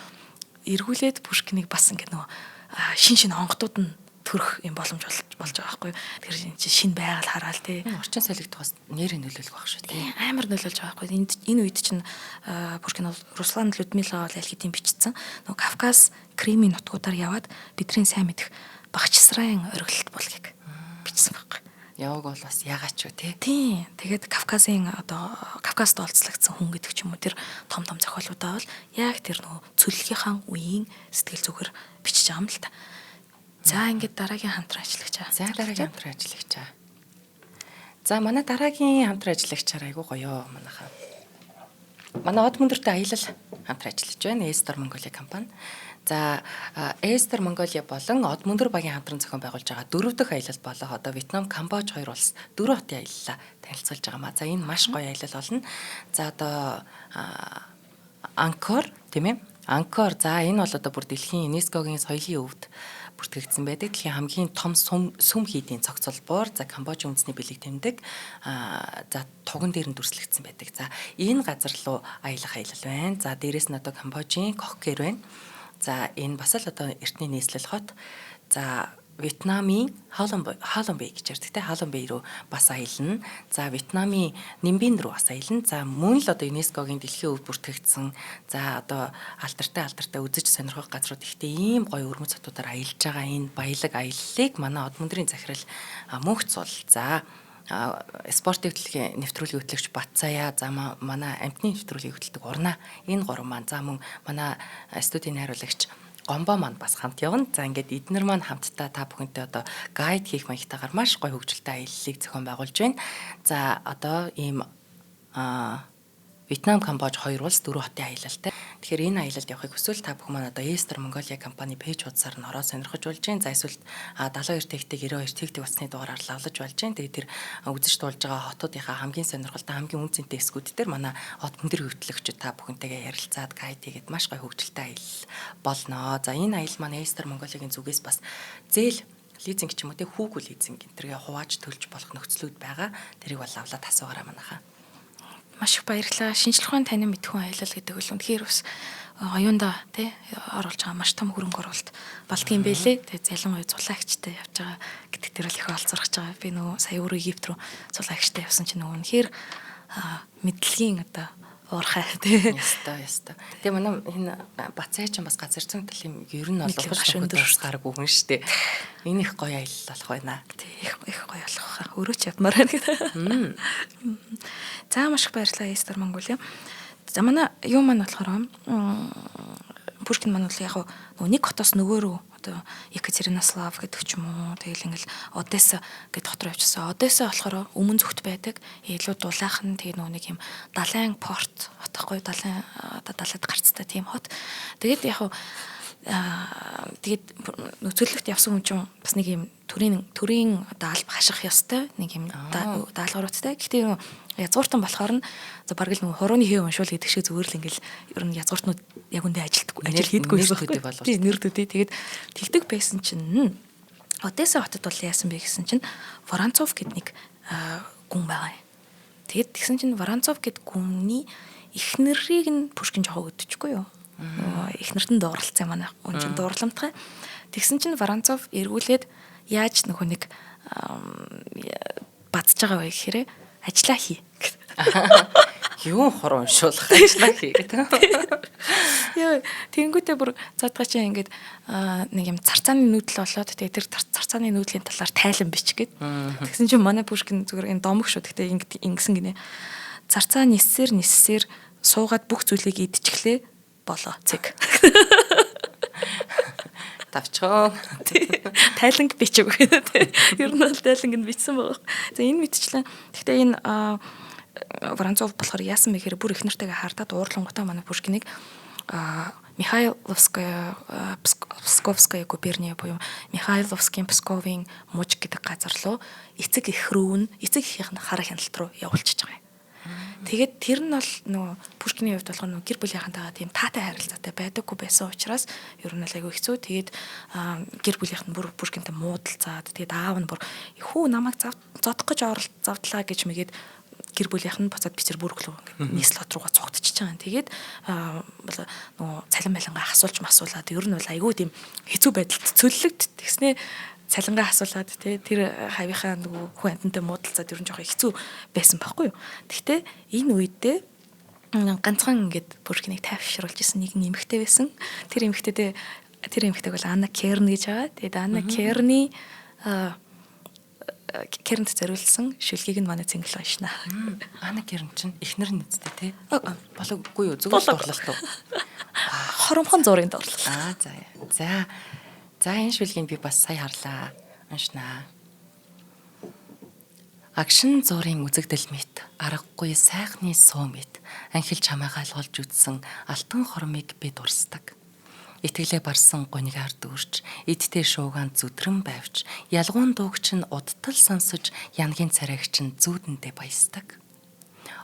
эргүүлээд Пушкиныг бас ингэ нөгөө шин онгодууд нь төрөх юм боломж болж байгаа байхгүй. Тэр шин байгаль хараал тий. Орчин соёлыг бас нэрийн нөлөөлөх байх шүү тий. Амар нөлөөлж байгаа байхгүй. Энэ үед чинь Пушкин бол Руслан Людмила бол аль хэдийн бичсэн. Нөгөө Кавказ, Кримийн нутгуудаар яваад бидний сайн мэдэх Багчсрайн оргилт болгыг бичсэн байхгүй. Яваг бол бас ягаад ч үү тий. Тэгээд Кавказын одоо Кавказд олцлогдсон хүн гэдэг ч юм уу тэр том зохиолуудаа бол яг тэр нөгөө цөллөгийнхаа үеийн сэтгэл зүгэр бичиж байгаа юм л та. За ингээд дараагийн хамтран ажиллагч. За дараагийн хамтран ажиллагч. За манай дараагийн хамтран ажиллагчаар айгуу гоё манайхаа. Манай Од Мөндөртэй аялал хамтран ажиллаж байна. Эстер Монголиа компани. За Эстер Монголиа болон Од Мөндөр багийн хамтран зохион байгуулж байгаа 4 дахь аялал болох одоо Вьетнам, Камбож хоёр улс 4 хотын аяллаа танилцуулж байгаа маа. За энэ маш гоё аялал болно. За одоо Анкор тийм ээ. Анкор за энэ бол одоо бүр дэлхийн ЮНЕСКОгийн соёлын өвд бүртгэгдсэн байдаг. Дэлхийн хамгийн том сүм хийдийн цогцлбоор за Камбожийн үндэсний бэлэг тэмдэг за туган дээр нь дүрслэгдсэн байдаг. За энэ газар руу аялах аялал байна. За дээрэс нь одоо Камбожийн Коккер байна. За энэ бас л одоо эртний нийслэл хот. За Вьетнамын Халон Бэй гэж ярьдаг те Халон Бэй рүү бас аялна. За Вьетнамын Нимбин рүү бас аялна. За мөн л одоо ЮНЕСКОгийн дэлхийн өвд бүртгэгдсэн за одоо алдартай үзэж сонирхох газрууд ихтэй ийм гоё өрмөц хотуудаар аялж байгаа энэ баялаг аяллыг манай Од Мөндрийн захирал мөнх цул. За спортын хөтөлбөрийн нэвтрүүлгийн хөтлөгч Батцаяа за манай амтны нэвтрүүлгийг хөтэлдэг Урна энэ гурван маань за мөн манай студийн найруулагч Гомбо маань бас хамт явна. За ингээд эднэр маань хамтдаа та бүхэнтэй одоо гайд хийх маягтайгаар маш гоё хөгжилтэй аяллыг зохион байгуулж байна. За одоо ийм Вьетнам, Камбож хоёр улс 4 хотын аялалтай. Тэгэхээр энэ аялалд явахыг хүсвэл та бүхэн манай одоо Easter Mongolia компани пэйж хуудасаар нь ороод сонирхож болж байна. За эсвэл 72 тэгтэг 92 тэгтэг усны дугаараар лавлаж болж байна. Тэгээд тэр үзэж дуулж байгаа хотуудынхаа хамгийн сонирхолтой хамгийн үнцэнтэй эсгүүд дээр манай от мөндөр хөвтлөгчд та бүхэнтэйгээ ярилцаад гайд хийгээд маш гоё хөгжилтэй аялал болно. За энэ аялал маань Easter Mongolia-гийн зүгээс бас зээл лизинг ч юм уу те хүүгүү лизинг энтергээ хувааж төлж болох нөхцлүүд байгаа. Тэрийг бол авлаад асуугаараа манайхаа. Маш их баярлалаа. Шинжлэх ухааны танин мэдхүн аялал гэдэг бол үнэхээр бас оюунда тий оруулж байгаа маш том хөрөнгө оруулалт болдгийм байлээ. Тэгээ залангуй цулаагчтай явж байгаа гэдэг тэр бол их олзорхож байгаа. Би нөгөө сая өөрөө Египт рүү цулаагчтай явсан чинь нөгөө үнэхээр мэдлэгийн одоо уурхай тий. Яста. Тэгээ манай энэ Бацай ч бас газар зүйн талын ер нь бол ухаж өндөр гараагүй хүн шүү дээ. Энэ их гоё аялал болох байна. Тий их гоё болох хаа. Өөрөө ч явмаар байна. За маш их баярлалаа Easter Mongolia. За манай юу маань болохоор Пушкин маань бол яг нэг хотоос нөгөө рүү одоо Екатеринослав гэдэг ч юм уу тэгэл ингээл Одесса гэдэг хот руу явчихсан. Одесса болохоор өмнө зүгт байдаг. Илүү дулаахан тэгээ нөгөө нэг юм далайн порт хотохгүй далайн одоо далайд гарцтай тийм хот. Тэгээд яг тэгээд нөхцөлөлт явсан хүн чинь бас нэг юм төрийн одоо алба хаших ёстой нэг юм даалгавруудтай. Гэхдээ язгууртан болохоор нь за бараг л нэг хурууны хэв уншуул гэдэг шиг зүгээр л ингээл ер нь язгууртнууд яг үндэ ажил хийдэггүй шүү дээ. Тийм нэрдүүдээ тэгээд тэгдэг байсан чинь Одесса хотод бол яасан бэ гэсэн чинь Воронцов гэдэг нэг гүн байгаа юм. Тэгээд тэгсэн чинь Воронцов гэдэг гүнний эхнэрийг нь Пушкин жохоо өдчихгүй юу? Эхнэрт нь дууралцсан манай хүн чинь дуурламтгай. Тэгсэн чинь Воронцов эргүүлээд яаж нөхөө нэг бадж байгаа вэ гэхээр ажиллаа хий. Юу хуруу уншуулах ажиллаа хий гэдэг. Яа, тэнгуүтээ бүр цаадгаа чи ингээд нэг юм царцааны нүүдэл болоод тэгээ тэр царцааны нүүдлийн талаар тайлан бич гээд. Тэгсэн чинь манай Пушкин зүгээр энэ домог шүү. Тэгтээ ингэсэн гинэ. Царцаа ниссээр суугаад бүх зүйлийг идчихлээ болоо цэг. Тавчгаа. Тайланг бичиг гэдэг. Ер нь бол тайланг нь бичсэн байгаа. За энэ мэдчлэн. Гэхдээ энэ Воронцов болохоор яасан бэ гэхээр бүр их нартайгаа хардаад уурлангуудаа манай Пушкиныг Михайловская Псковская губерния буюу Михайловскийн Псковын мужик гэдэг газар руу эцэг их рүү эцэг ихийнх нь хараа хяналт руу явуулчихж байгаа юм. Тэгээд тэр нь бол нөгөө Пушкины хувьд болохоор нөгөө гэр бүлийнхэнтэйгээ тийм таатай харилцаатай байдаггүй байсан учраас ер нь айгүй хэцүү. Тэгээд гэр бүлийнх нь бүр Пушкинтэй муудалцаад тэгээд аав нь бүр хүү намайг зодох гэж завдлаа гэж мэгээд гэр бүлийнх нь буцаад Петербург руу нийслот руугаа цугтчихж байгаа юм. Тэгээд нөгөө цалин байлангаа асуулж масуулаад ер нь бол айгүй тийм хэцүү байдалд цөллөгд тэгснээ цалингаа асуулаад тэр хавийнхаа нөгөө хүн амтантай муудалцаад ер нь жоох хэцүү байсан байхгүй юу. Гэхдээ энэ үедээ ганцхан ингээд Пушкиныг тайвшруулж исэн нэг эмэгтэй байсан. Тэр эмэгтэйг бол Анна Керн гэж байгаа. Тэгээд Анна Керны Кернт зориулсан шүлгийг нь манай цэнгэл уншина. Анна Керн чинь эхнэр нь үстэй тий. Болоогүй юу зүгээр дурлалт уу. Хоромхон зургийн дурлал. За энэ шүлгийг би бас сая харлаа. Уншнаа. Агшин зургийн үзэгдэл мэт, аргагүй сайхны суу мэт, анхилж хамаагаал олж үтсэн алтан хормыг би дурсдаг. Итгэлээ барсан гонигаар дүүрч, эдтэй шуугаан зүдрэн байвч, ялгуун дуугч нь удтал сонсож, янгийн царайгч нь зүүдэндээ баясдаг.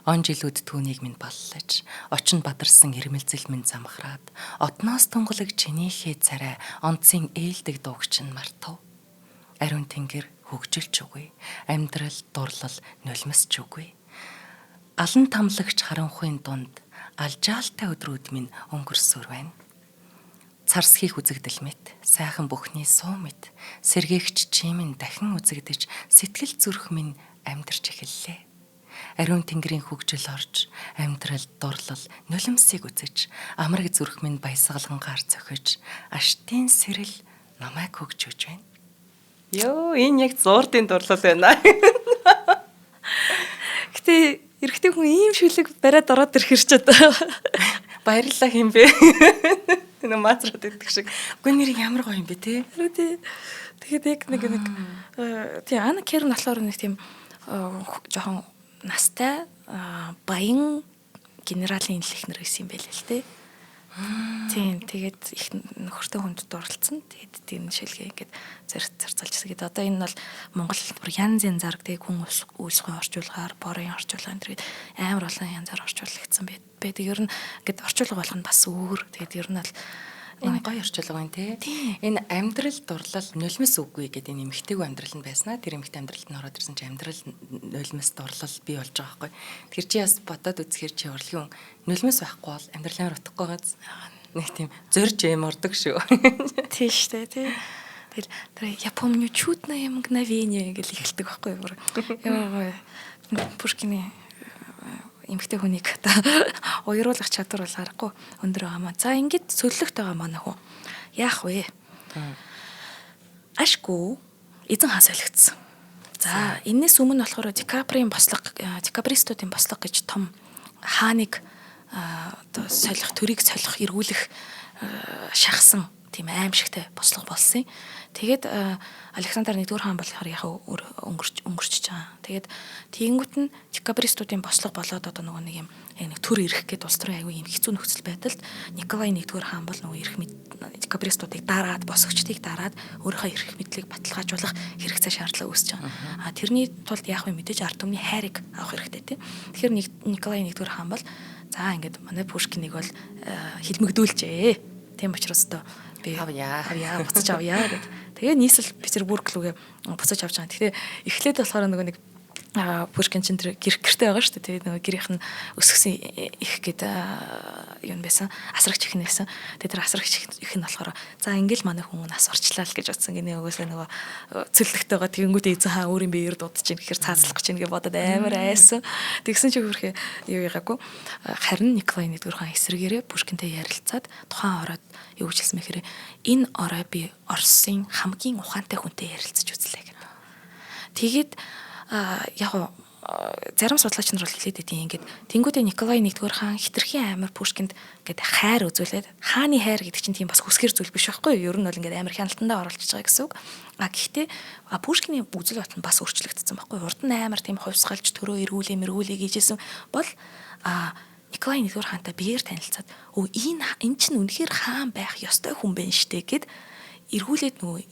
Он жилүүд түүнийг минь баллаж, очинд бадарсан ирмэлзэл минь замхраад, отноос тунгалаг чинийхээ царай, онцгийн ээлдэг дуугч нь мартав. Ариун тэнгэр хөгжилч үгүй, амьдрал дурлал нулимсч үгүй. Алан тамлагч харанхуйн дунд, алжаалтай өдрүүд минь өнгөрсөөр байна. Царсхийх үзэгдэл мэт, сайхан бүхний суу мэт, сэргээгч чимэн дахин үзэгдэж, сэтгэл зүрх минь амьдарч эхэллээ. Ариун тэнгэрийн хөгжил орж, амьдрал дурлал нулимсыг үзэж, амраг зүрх минь баясгалангаар цохиж, аштын сэрэл намайг хөгжөөж байна. Йоо, энэ яг зуурдын дурлал байна. Гэтэ эрэгтэй хүн ийм шүлэг бариад ороод ирэх хэрч одоо баярлалаа юм бэ. Энэ матраад идэх шиг. Үгүй нэр ямар гоё юм бэ те. Тэгээд яг нэг тийм Анна Керн болохоор нэг тийм жоохон настай баян генералын инлихнэр гэсэн юм байл л те. Тийм тэгээд их нөхөртэй хүнд дурлцсан. Тэгээд тийм шилгээ ингээд зарцалжсэн. Тэгээд одоо энэ бол Монгол бүр янз янзаар тэгээд хүн үйлсгүй орчуулгаар, борын орчуулгаар тэгээд амар олон янзаар орчуулагдсан байдаг. Ер нь ингээд орчуулга болох нь бас өөр. Тэгээд ер нь бол энэ гоё орчуулга байна тий. Энэ амьдрал дурлал нулимс үгүй гэдэг энэ эмэгтэйг амьдрал нь байснаа тэр эмэгтэй амьдралд нь ороод ирсэн чи амьдрал нулимс дурлал бий болж байгаа байхгүй. Тэр чи бас бодоод үзэхэр чи урлагийн нулимс байхгүй бол амьдралаар утахгүй гац. Нэг тийм зорж юм ордог шүү. Тийм штэ тий. Тэр я помню чудное мгновение гэж эхэлдэг байхгүй юу. Яа Пушкины эмэгтэй хүнийг уйруулах чадвар бол харахгүй өндөр байгаа маа. За ингэж сөллөгт байгаа манай хүн. Яах вэ? Ашгүй эзэн хаан солигдсон. За энэс өмнө болохоор Дикапристуудын бослого гэж том хааныг одоо солих, төрийг солих, эргүүлэх шахсан тийм аимшигтай бослого болсон. Тэгээд Александр 1-р хаан болохоор яг өнгөрчж байгаа. Тэгээд тийнгүүт нь Декабристуудын бослого болоод одоо нөгөө нэг юм нэг төр ирэх гээд улс төрийн аягүй юм хэцүү нөхцөл байдалд Николай 1-р хаан бол нөгөө ирэх Декабристуудыг дараад босгочдыг дараад өөрийнхөө ирэх мэдлийг баталгаажуулах хэрэгцээ шаардлага үүсэж байгаа. Тэрний тулд яг вэ мэдээж ард түмний хайрыг авах хэрэгтэй тийм. Тэгэхээр Николай 1-р хаан бол за ингээд манай Пушкинийг бол хилмигдүүлжээ. Тийм учраас одоо би авъя буцаж авъя гэд. Тэгээ нийслэл Петербург руугээ буцаж авч байгаа. Тэгэхээр эхлээд болохоор нөгөө нэг Пушкин чинь тэр гэртээ байгаа шүү дээ. Тэгээ нөгөө гэрийнх нь өсгсөн их гээд юм байсан. Асрагч их нэсэн. Тэгээ тэр асрагч их нь болохоор за ингээл манай хүн нас орчлаа л гэж бодсон. Гинэ өгөөсөө нөгөө цөллөгтэй байгаа. Тэгэнгүүтээ эзэн хаан өөрийн биеэр дуудаж чинь гэхээр цаазлах гэж ингээ бодоод амар айсан. Тэгсэн чи хөрхөө юу яагаагүй. Харин Николай 1-р хаан эсрэгээрээ Пушкинтэй ярилцаад тухайн ороод юу гэж хэлсэн мэхээр энэ орой би Оросын хамгийн ухаантай хүнтэй ярилцаж үзлээ гэдэг. Тэгээд яг зарим судлаач нар бол хэлээд байдیں۔ Ингээд тэнгуүтэ Николай 1-р хаан хитрхийн амар Пушкинд ингээд хайр үзүүлээд хааны хайр гэдэг чинь тийм бас хүсгэр зүйл биш байхгүй юу? Ер нь бол ингээд амар хяналтандаа оруулж байгаа гэсэн үг. Гэхдээ Пушкины үзэл бодол нь бас өөрчлөгдсөн байхгүй юу? Урд нь амар тийм хувьсгалж төрөө эргүүлээ гэжсэн бол Николай 1-р хаантай биеэр танилцаад энэ чинь үнэхээр хаан байх ёстой хүн байна штэ гэд эргүүлээд нөгөө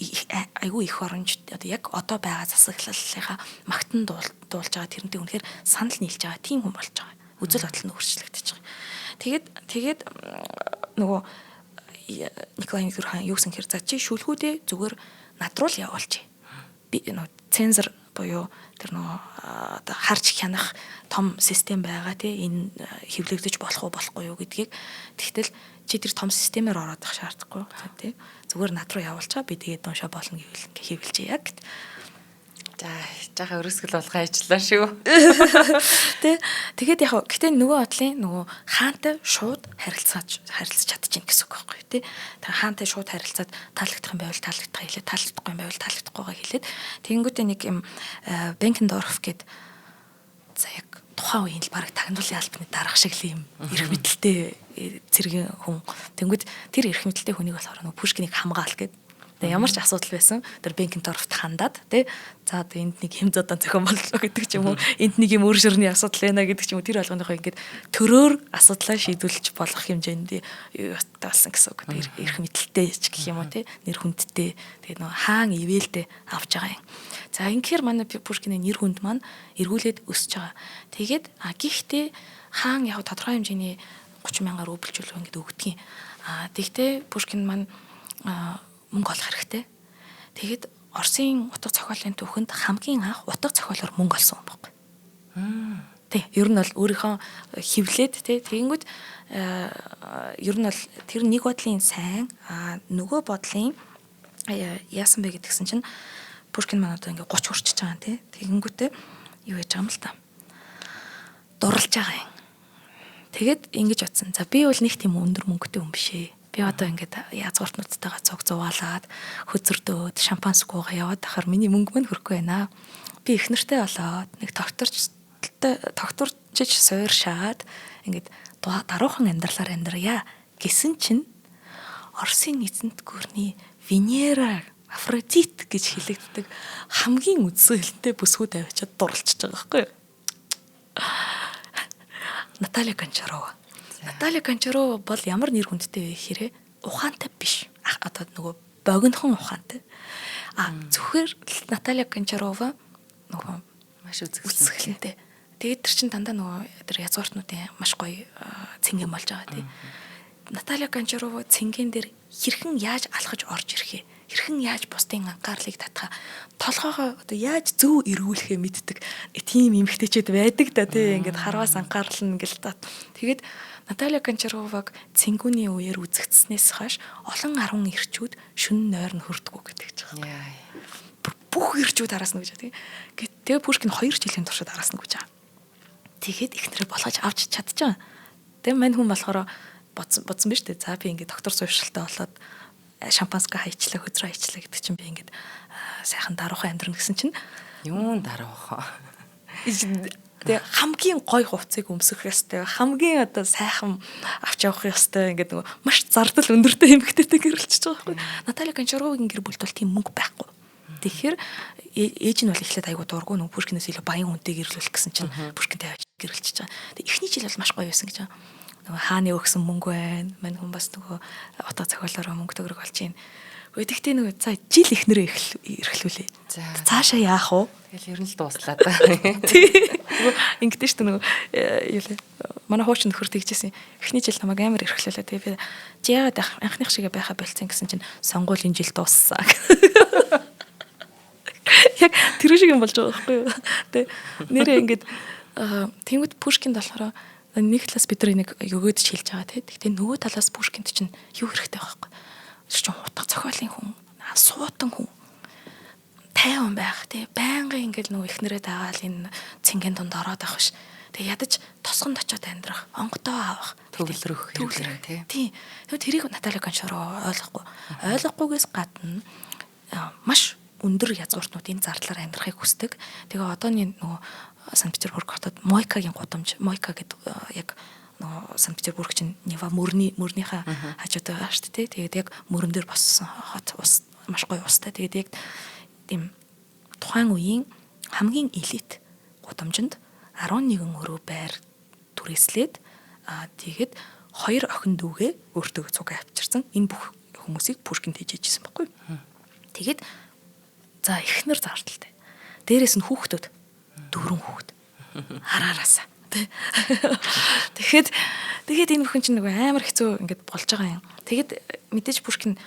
айгүй их оронж одоо яг одоо байгаа засаглалынхаа магтан дуулж байгаа тэрнтэй үнэхээр санал нийлж байгаа тийм хүн болж байгаа. Үзэл бодол нь өөрчлөгдөж байгаа. Тэгээд нөгөө Николай 1-р хаан юу гэсэн хэр за чи шүлгүүдээ зүгээр над руу л явуулчих. Би нөгөө цензор буюу тэр нөгөө одоо харж хянах том систем байгаа тий энэ хэвлэгдэж болох уу болохгүй юу гэдгийг тэгтэл чи тэр том системээр ороод ах шаардахгүй тий зүгээр над руу явуулчаа би тэгээд дуушаа болно гэвэл ингээ хийвэлжээ яг гэт. За жаахан өрөсгөл болгоо ажиллаа шүү. Тэгээд яг гэтээ нөгөө бодлын нөгөө хаантай шууд харилцаж чадчихна гэсэн үг байхгүй тий. Тэр хаантай шууд харилцаад таалагдах юм байвал таалагдах хэлээд таалагдахгүй юм байвал таалагдахгүйгаа хэлээд тэгэнгүүтээ нэг юм Бенкендорф гээд за яг тухайн үеийн л баг тагнуулын албаны дарга шиг л юм эрх мэдэлтэй зэргийн хүн. Тэнгүүд тэр эрх мэдэлтэй хүнийг болохоор нөгөө Пушкинийг хамгаал гээд тэгээ ямар ч асуудал байсан тэр Бенкендорфт хандаад тий за энд нэг хэм зодон зохион боллоо гэдэг ч юм уу энд нэг юм өөр ширхний асуудал байна гэдэг ч юм уу тэр болгоныхоо ингээд төрөөр асуудлаа шийдвэрлэж болох хэмжээнд болсон гэсэн үг. Тэр эрх мэдэлтэй ч гэх юм уу тий нэр хүндтэй тэгээ нөгөө хаан ивэлдэ авч байгаа юм. За ингээр манай Пушкины нэр хүнд маань эргүүлээд өсөж байгаа. Тэгээд гэхдээ хаан яг тодорхой хэмжээний 30,000 рубльжүүлэх ингээд өгдөг юм. Тэгтээ Пушкин маань мөнгө олох хэрэгтэй. Тэгэд Оросын утга зохиолын түүхэнд хамгийн анх утга зохиолоор мөнгө олсон юм байна. Тий, ер нь бол өөрийнхөө хевлээд тий тэгэнгүүт ер нь бол тэр нэг бодлын сайн нөгөө бодлын яасан бэ гэдгсэн чинь Пушкин маань одоо ингээ 30 хүрчихэж байгаа тий. Тэгэнгүүтээ юу яж байгаа юм л та. Дурлж байгаа юм. Тэгэд ингэж утсан. За би бол нэг тийм өндөр мөнгөтэй хүн биш ээ. Би одоо ингээд язгууртнуудтайгаа цуг зуугаалаад хөзөрдөөд шампансгүйгаа яваад ахаар миний мөнгө мань хөрөхгүй байна. Би их нартай болоод нэг тогтворчж сууршаад ингээд даруухан амьдралаар амьдрая гэсэн чинь Оросын эзэнт гүрний Венера Афродит гэж хэлэгддэг хамгийн үндсэн хэлтэй бүсгүүд авчиад дурлчихж байгаа байхгүй юу? Наталья Гончарова. Наталья Гончарова бол ямар нэр хүндтэй вэ гэхээр ухаантай биш. Одоо нөгөө богинохон ухаантай. Зөвхөр Наталья Гончарова нөгөө маш үзэсгэлэнтэй. Тэгээд тэр чин дандаа нөгөө тэр язгууртнуудын маш гоё цэнген болж байгаа тий. Наталья Гончарова цэнген дээр хэрхэн яаж алхаж орж ирэхээ, хэрхэн яаж бусдын анхаарлыг татхаа, толгоогоо одоо яаж зөв эргүүлэхээ мэддэг тийм эмэгтэйчүүд байдаг да тий. Ингээд харваас анхаарлна гэл та. Тэгээд Наталья Гончароваг цэнгүүний үеэр үзэгдснээс хойш олон 10 эрчүүд шүн нойр нь хөрдгөө гэдэг ч байна. Бүх эрчүүд араас нь гэж тий. Тэгээ Пушкин 2 жилийн туршид араас нь гэж байгаа. Тэгэхэд ихнэрээ болгож авч чадчихсан. Тэгээ мань хүн болохоор бодсон биз дээ. За би ингээд доктор сууршилтаа болоод шампанское хайчлаа, хөзрөө хайчлаа гэдэг чинь би ингээд сайхан даруухан амьдрын гэсэн чинь юун даруухан. Тэгээ хамгийн гой хувцсыг өмсөх ёстой. Хамгийн одоо сайхан авч явах ёстой. Ингээд нөгөө маш зардал өндөртэй эмэгтэйтэй гэрэлчихэж байгаа байхгүй. Наталья Гончаровын гэр бүлд бол тийм мөнгө байхгүй. Тэгэхээр ээж нь бол эхлээд айгуу дургу нөгөө Пушкинээс илүү баян хүнтэй гэрлүүлэх гэсэн чинь Пушкинтэй авч гэрэлчихэж байгаа. Тэгээ эхний жил бол маш гоё байсан гэж байгаа. Нөгөө хааны өгсөн мөнгө байна. Мань хүн бас нөгөө утга зохиолоор мөнгө төгрөг болж байна. Гэхдээ нөгөө за жил ихнэрээ эрхлүүлээ. Цаашаа яах вэ? Тэгэл ер нь л дууслаа да. Ингэдэж шүү дээ нөгөө юу лээ. Манай хуучин нөхөр тэгжсэн. Эхний жил намайг амар эрхлүүлээ. Тэгээ би чи яагаад анхных шигээ байха болцсон гэсэн чинь сонгуулийн жил дууссан. Яг тэр шиг юм болж байгаа байхгүй юу? Тэ нэрээ ингээд тэнгууд Пушкинд болохоор нэг талаас бид нар нэг өгөөд ч хэлж байгаа тий. Гэхдээ нөгөө талаас Пушкинд чинь юу хэрэгтэй байхгүй. Тэр чинь утга зохиолын хүн, суутан хүн, тайван байх тий. Байнгын ингээд нөгөө ихнэрээ дагаал энэ цэнгийн донд ороод авах ш. Тэгээ ядаж тосгонд очиод амьдрах, онготоо авах, төвлөрөх хэрэгтэй тий. Тэгээ тэрийг Наталья Гончарова ойлгохгүй. Ойлгохгүйгээс гадна маш өндөр язгууртнуудын зардлаар амьдрахыг хүсдэг. Тэгээ одооний нөгөө Санкт-Петербург хотод Мойкагийн гудамж, Мойка гэдэг яг нөгөө Санкт-Петербург чинь Нева мөрнийхээ хажууд байгаа шүү дээ. Тэгээд яг мөрөн дээр боссон хот ус маш гоё устай. Тэгээд яг тийм тухайн үеийн хамгийн элит гудамжинд 11 өрөө байр түрээслээд тэгээд 2 охин дүүгээ өөртөө цугаа авчирсан. Энэ бүх хүмүүсийг Пушкин тэжээжсэн байхгүй. Тэгээд за ихнэр зардалтай. Дээрээс нь хүүхдүүд 4 хүүхд. Хараараасаа. Тэгэхэд энэ бүхэн чинь нөгөө амар хэцүү ингээд болж байгаа юм. Тэгэд мэдээж Пушкин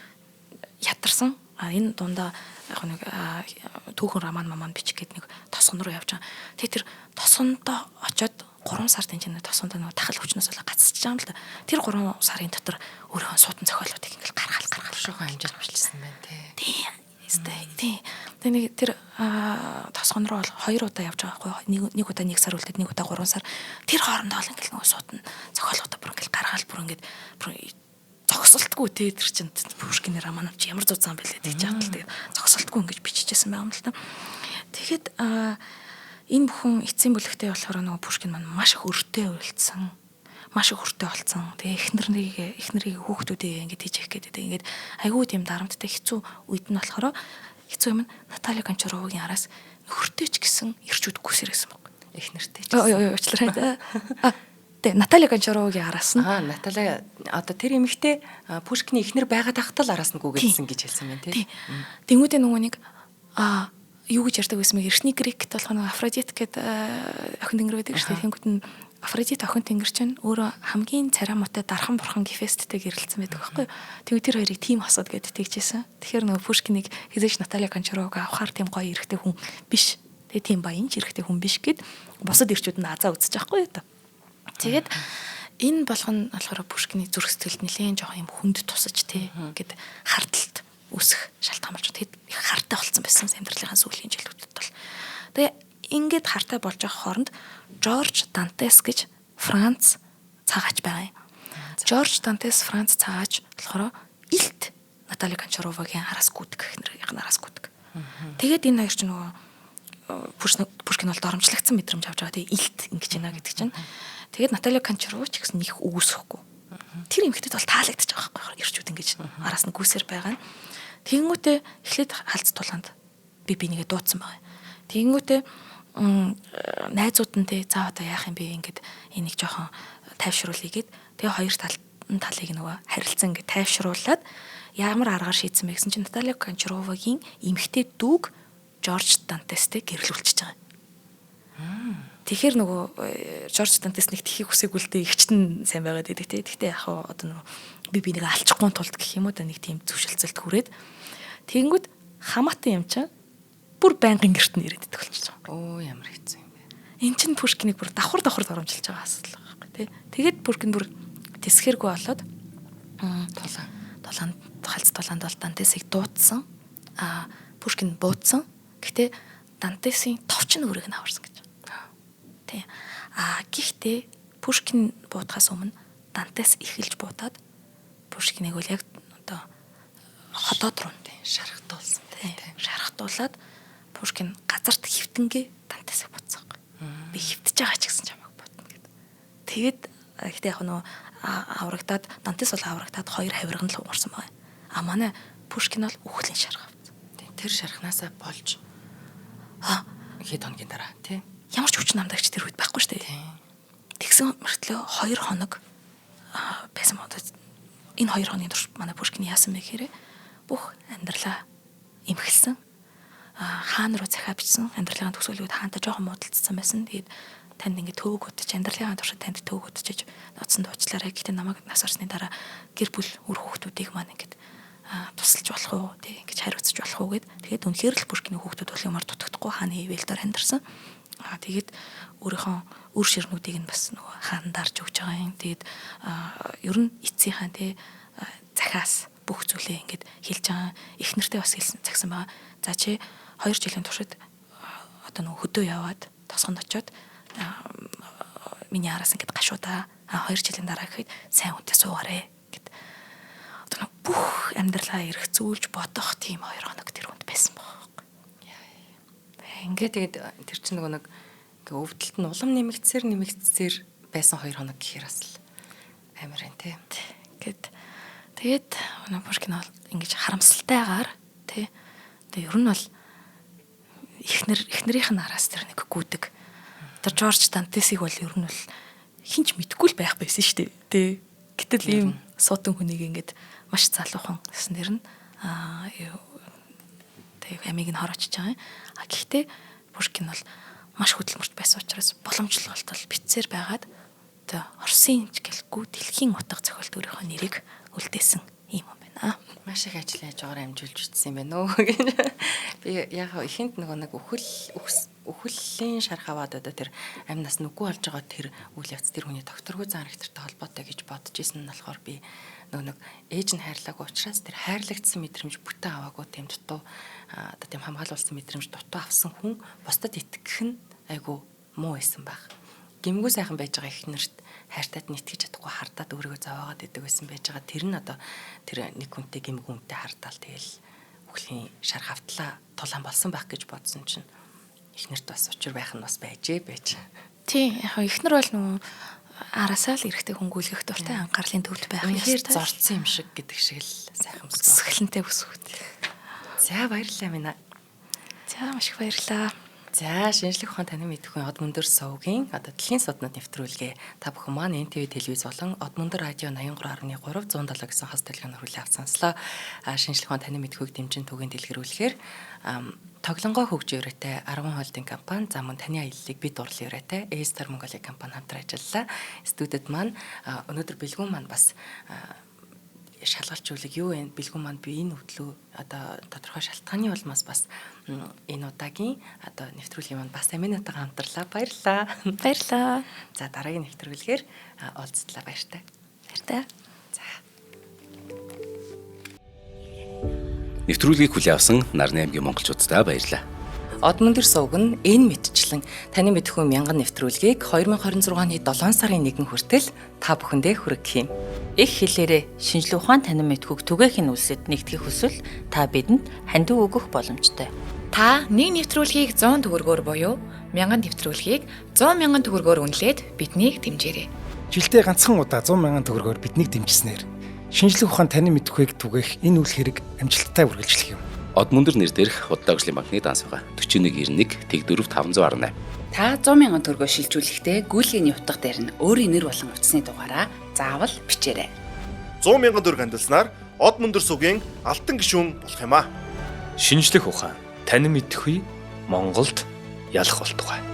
ятарсан. Энэ дундаа яг нэг түүхэн роман бичих гээд нэг тосгон руу явж байгаа. Тэгээ тэр тосгондоо очиод 3 сард энэ тосгондоо нөгөө тахал хүчнээс болоо гацчихж байгаа юм л да. Тэр 3 сарын дотор өөрөө суудсан зохиолуудыг ингээд гаргаал шуган хэмжээд авчилсан байна тий. Тийм. Тэгээ тэр тосгон руу 2 удаа явж байгаа байхгүй. Нэг удаа 1 сар үлдээд нэг удаа 3 сар. Тэр хоорондоо л ингээл нөгөө суудна зохиолуудаа бүр ингээл гаргаал бүр ингээд зогсолтгүй тий тэр чинь Пушкины роман чи ямар зузаан бэлээ гэж яах л тэгээ зогсолтгүй ингэж бичижсэн байгаа юм л та. Тэгэхэд энэ бүхэн эцсийн бүлэгтээ болохоор нөгөө Пушкин маань маш их өртөө уйлдсан. Маш их хүртэй болсон. Тэгээ эхнэрийг хүүхдүүдээ ингэж хийчих гээд ингээд айгүй тийм дарамттай хэцүү үед нь болохоор хэцүү юм Наталья Гончаровын араас хүртэйч гэсэн ирчүүд гүсэрсэн баг. Эхнэртэй ч. Уучлаарай. Тэгээ Наталья Гончаровын араас нь Наталья одоо тэр эмэгтэй Пушкины эхнэр байгаад тахтал араас нь гүгээдсэн гэж хэлсэн байна тий. Тэнгүүдээ нөгөө нэг юу гэж ярьдаг байсан бэ? Эршний грект болох нөгөө Афродит гэдэг охин тэнгэр байдаг шүү дээ. Тэнгүүд нь Афродит охин тэнгэр чинь өөрөө хамгийн царай муутай дархан бурхан Гефесттэй гэрэлцсэн байдаг байхгүй юу. Тэгээд тэр хоёрыг тийм хосод гэд тэгжсэн. Тэгэхээр нөгөө Пушкинийг хизээч Наталья Гончаровыг авахар тийм гоё эрэгтэй хүн биш. Тэгээ тийм баян ч эрэгтэй хүн биш гэд бусад ирчүүд нь азаа үзэж байхгүй юу та. Тэгээд энэ болгоно болохоор Пушкины зүрх сэтгэлд нэлээд жоох юм хүнд тусаж тий гэд хардталт үсэх шалтгаан болж тэгэд их хартай болсон байсан амьдралынхаа сүүлийн жилүүдэд бол. Тэгээ ингээд хартай болж байгаа хооронд Жорж Дантес гэж Франц цагаач байгаа юм. Жорж Дантес Франц цагаач болохоор илт Наталья Гончаровагийн араас гүдэг эхнэрийн араас гүдэг. Тэгээд энэ хоёр ч нөгөө Пушкин бол доромжлогдсон мэдрэмж авч байгаа. Тэгээ илт ингэж байна гэдэг чинь. Тэгээд Наталья Гончарова ч гэсэн их үгүйсэхгүй. Тэр эмэгтэйд бол таалагдчих байгаа байхгүй юу? Ирчүүд ингэж араас нь гүйсээр байгаа. Тэнгүүтээ эхлээд халц тулаанд би бинийгээ дуудсан байгаа. Тэнгүүтээ найзууд нь те за одоо яах юм бэ ингээд энийг жоохон тайвшруулъя гэд тэгээ хоёр талыг нөгөө харилцан ингээд тайвшруулад ямар аргаар шийдсэн бэ гэсэн чинь Наталья Кончаровагийн эмэгтэй дүүг Жорж Дантестэй гэрлүүлчихэж байгаа. Тэгэхээр нөгөө Жорж Дантес нэг тхийг хүсээгүй л дээ игчт нь сайн байгаад байдаг те. Гэхдээ яг одоо нөгөө би нэг алчихгүй тулд гэх юм уу да нэг тийм зөвшөлтсөлт хүрээд тэгэнгүүт хамаатай юм чинь бүр байнгын гэрт нь ирээд идэх болчихсон. Оо ямар хэцүү юм бэ. Эн чинь Пушкинийг бүр давхар дарамжилж байгаа асуудал байхгүй тий. Тэгээд Пушкин бүр тэсгэргүй болоод тулаанд бол Дантесийг дуудсан. Пушкин буудсан. Гэхдээ Дантесийн товч нь өрийг нь аварсан гэж. Тий. Гэхдээ Пушкин буудахаас өмнө Дантес эхэлж буудаад Пушкинийг үл яг одоо ходоод руу шархтуулсан. Тий. Шархтуулаад Пушкин газарт хөвтөнгээ Дантесийг буудсан. Би хөвтөж байгаа ч гэсэн чамайг бодно гэд. Тэгээд гэхдээ яг нөө аврагдаад Дантес бол аврагдаад хоёр хавирган л уурсан байна. Манай Пушкин бол үхлийн шарх авсан. Тэр шархнаасаа болж хэд хоногийн дараа тий. Ямар ч хүч намдагч тэр үед байхгүй шүү дээ. Тэгсэн мөртлөө 2 хоног байсан мод. Энэ 2 хоногийн турш манай Пушкин яасан бэ гэхээр бүх амьдралаа эмхэлсэн. Хаан руу захиа бичсэн. Амьдралын төгсгөлүүд хаантай жоохон муудалцсан байсан. Тэгээд танд ингээд төвөг удаж амьдралын туршид танд төвөг удажж ноцсон дуучлаарай. Гэхдээ намайг нас орсны дараа гэр бүл үр хүүхдүүдийг маань ингээд тусалж болох уу тий ингэж хариуцж болох уу гэд. Тэгээд үнэхээр л Пушкины хүүхдүүд бол юмар дутагдахгүй хааны хөвөлдөр амьдарсан. Тэгээд өөрийнхөө үр ширнүүдийг нь бас нөгөө хаан дарж өгч байгаа юм. Тэгээд ер нь эцсийн хаан тий захиас бүх зүйлээ ингээд хэлж байгаа. Их нэртэй бас цагсан байгаа. За чи 2 жилийн туршид одоо нөгөө хөдөө яваад тосгонд очиод миний араас ингээд гашуудаа 2 жилийн дараа гэхэд сайн үнтэй суугаарэ гэд. Одоо бүх амьдралаа эргцүүлж бодох тийм 2 хоног тэр хүнд байсан байхгүй. Ингээд тэгээд тэр чинь нөгөө нэг ингээ өвдөлт нь улам нэмэгдсээр байсан 2 хоног гэхээр бас амар энэ тий. Тэгээд Пушкин бол ингэж харамсалтайгаар тий. Тэгээд ер нь бол эхнэрийнх нь араас тэр нэг гүдэг. Тэр Жорж Дантесийг бол ер нь бол хинч мэдгүй л байх байсан шүү дээ. Тий. Гэтэл ийм суутан хүнийг ингэж маш залуухан гэсэн нэр нь тэг амиг нь хороочж байгаа юм. Гэхдээ Пушкин бол маш хөдөлмөрт байсан учраас боломжлолт бол битсээр байгаад одоо Оросын гэлгүй дэлхийн утга зохиолт өөрийнхөө нэрийг үлдээсэн юм байна. Маш их ажил яаж байгаагаар амжуулж утсан юм байна уу гэж. Би яг ихэнд нэг өхөлийн шарх аваад одоо тэр амнаас нүггүй болж байгаа тэр үйл явц тэр хүний докторгүй зан характертай холбоотой гэж бодож исэн нь болохоор би нэг ээж нь хайрлаагүй учраас тэр хайрлагдсан мэдрэмж бүтэн аваагүй тийм дутуу одоо тийм хамгаалуулсан мэдрэмж дутуу авсан хүн бусдад итгэх нь айгу муу байсан баг. Гэмгүй сайхан байж байгаа ихнэрт хайртаад нь итгэж чадахгүй хардаад өөрийгөө зовоогоод идэг байсан байж байгаа. Тэр нь одоо тэр нэг хүнтэй гэмгүй хүнтэй хардаал тэгэл өхлийн шарх автлаа тулаан болсон байх гэж бодсон чинь ихнэрт бас учир байх нь бас байж. Тийм яг ихнэр бол нөгөө араасаа л эрэхтэй хөнгүүлэх дуртай анхаарлын төвд байх ёстой. Тэр зорцсон юм шиг гэдэг шиг л сайхан өсгөө. Сэхлэнтэй өсгөө. За баярлалаа минь. За маш их баярлалаа. За шинжлэх ухаан танин мэдхгүй Од Мөндөр сувгийн одоо дэлхийн суднууд нэвтрүүлгээ та бүхэн маань НТV телевиз болон Од Мөндөр радио 83.3 107 гэсэн хас дэлгэн хөрөлөө авч сонслоо. Шинжлэх ухаан танин мэдхүйг дэмжин түгээн дэлгэрүүлэхээр тоглонгой хөгжийн өрөөтэй 10 холдинг компани за мөн таны аяллыг бид дурлалын өрөөтэй A-Star Mongolia компани хамтран ажиллалаа. Студид маань өнөөдөр бэлгүүн маань бас шалгалжуулах юу вэ? Бэлгүүн маань би энэ хөтлөө одоо тодорхой шалтгааны улмаас бас энэ удаагийн одоо нэвтрүүлгийн маань бас аминатайгаа хамтарлаа. Баярлалаа. Баярлалаа. За дараагийн нэвтрүүлгээр уулзтлаа баяртай. Баяртай. За. Нэвтрүүлгийг хүлээн авсан Нарны аймгийн монголчуудаа баярлалаа. Од Мөндөр сувг нь энэ мэдчлэн таны мэдхгүй мянган нэвтрүүлгийг 2026 оны 7 сарын 1 хүртэл та бүхэндээ хүргэх юм. Их хэлээрээ шинжлэх ухаан танин мэдхүйг түгээхийн үлсэд нэгтгэх хүсвэл та бидэнд хандив өгөх боломжтой. Та нэг нэвтрүүлгийг 100 төгрөгөөр буюу 1000 нэвтрүүлгийг 100 мянган төгрөгөөр үнэлээд биднийг дэмжээрэй. Жилдээ ганцхан удаа 100 мянган төгрөгөөр биднийг дэмжснээр шинжлэх ухаан танин мэдхүйг түгээх энэ үйл хэрэг амжилттай үргэлжлэх юм. Од мөндөр нэр дээрх Удаагийн банкны данс байгаа. 4191 тэг 4518. Та 100,000 төгрөгөө шилжүүлэхдээ гүйлгээний утга дээр нь өөрийн нэр болон утасны дугаараа заавал бичээрэй. 100,000 төгрөг хандалснаар Од мөндөр сүгийн алтан гишүүн болох юм а. Шинжлэх ухаан, танин мэдхгүй Монголд ялах болтугай.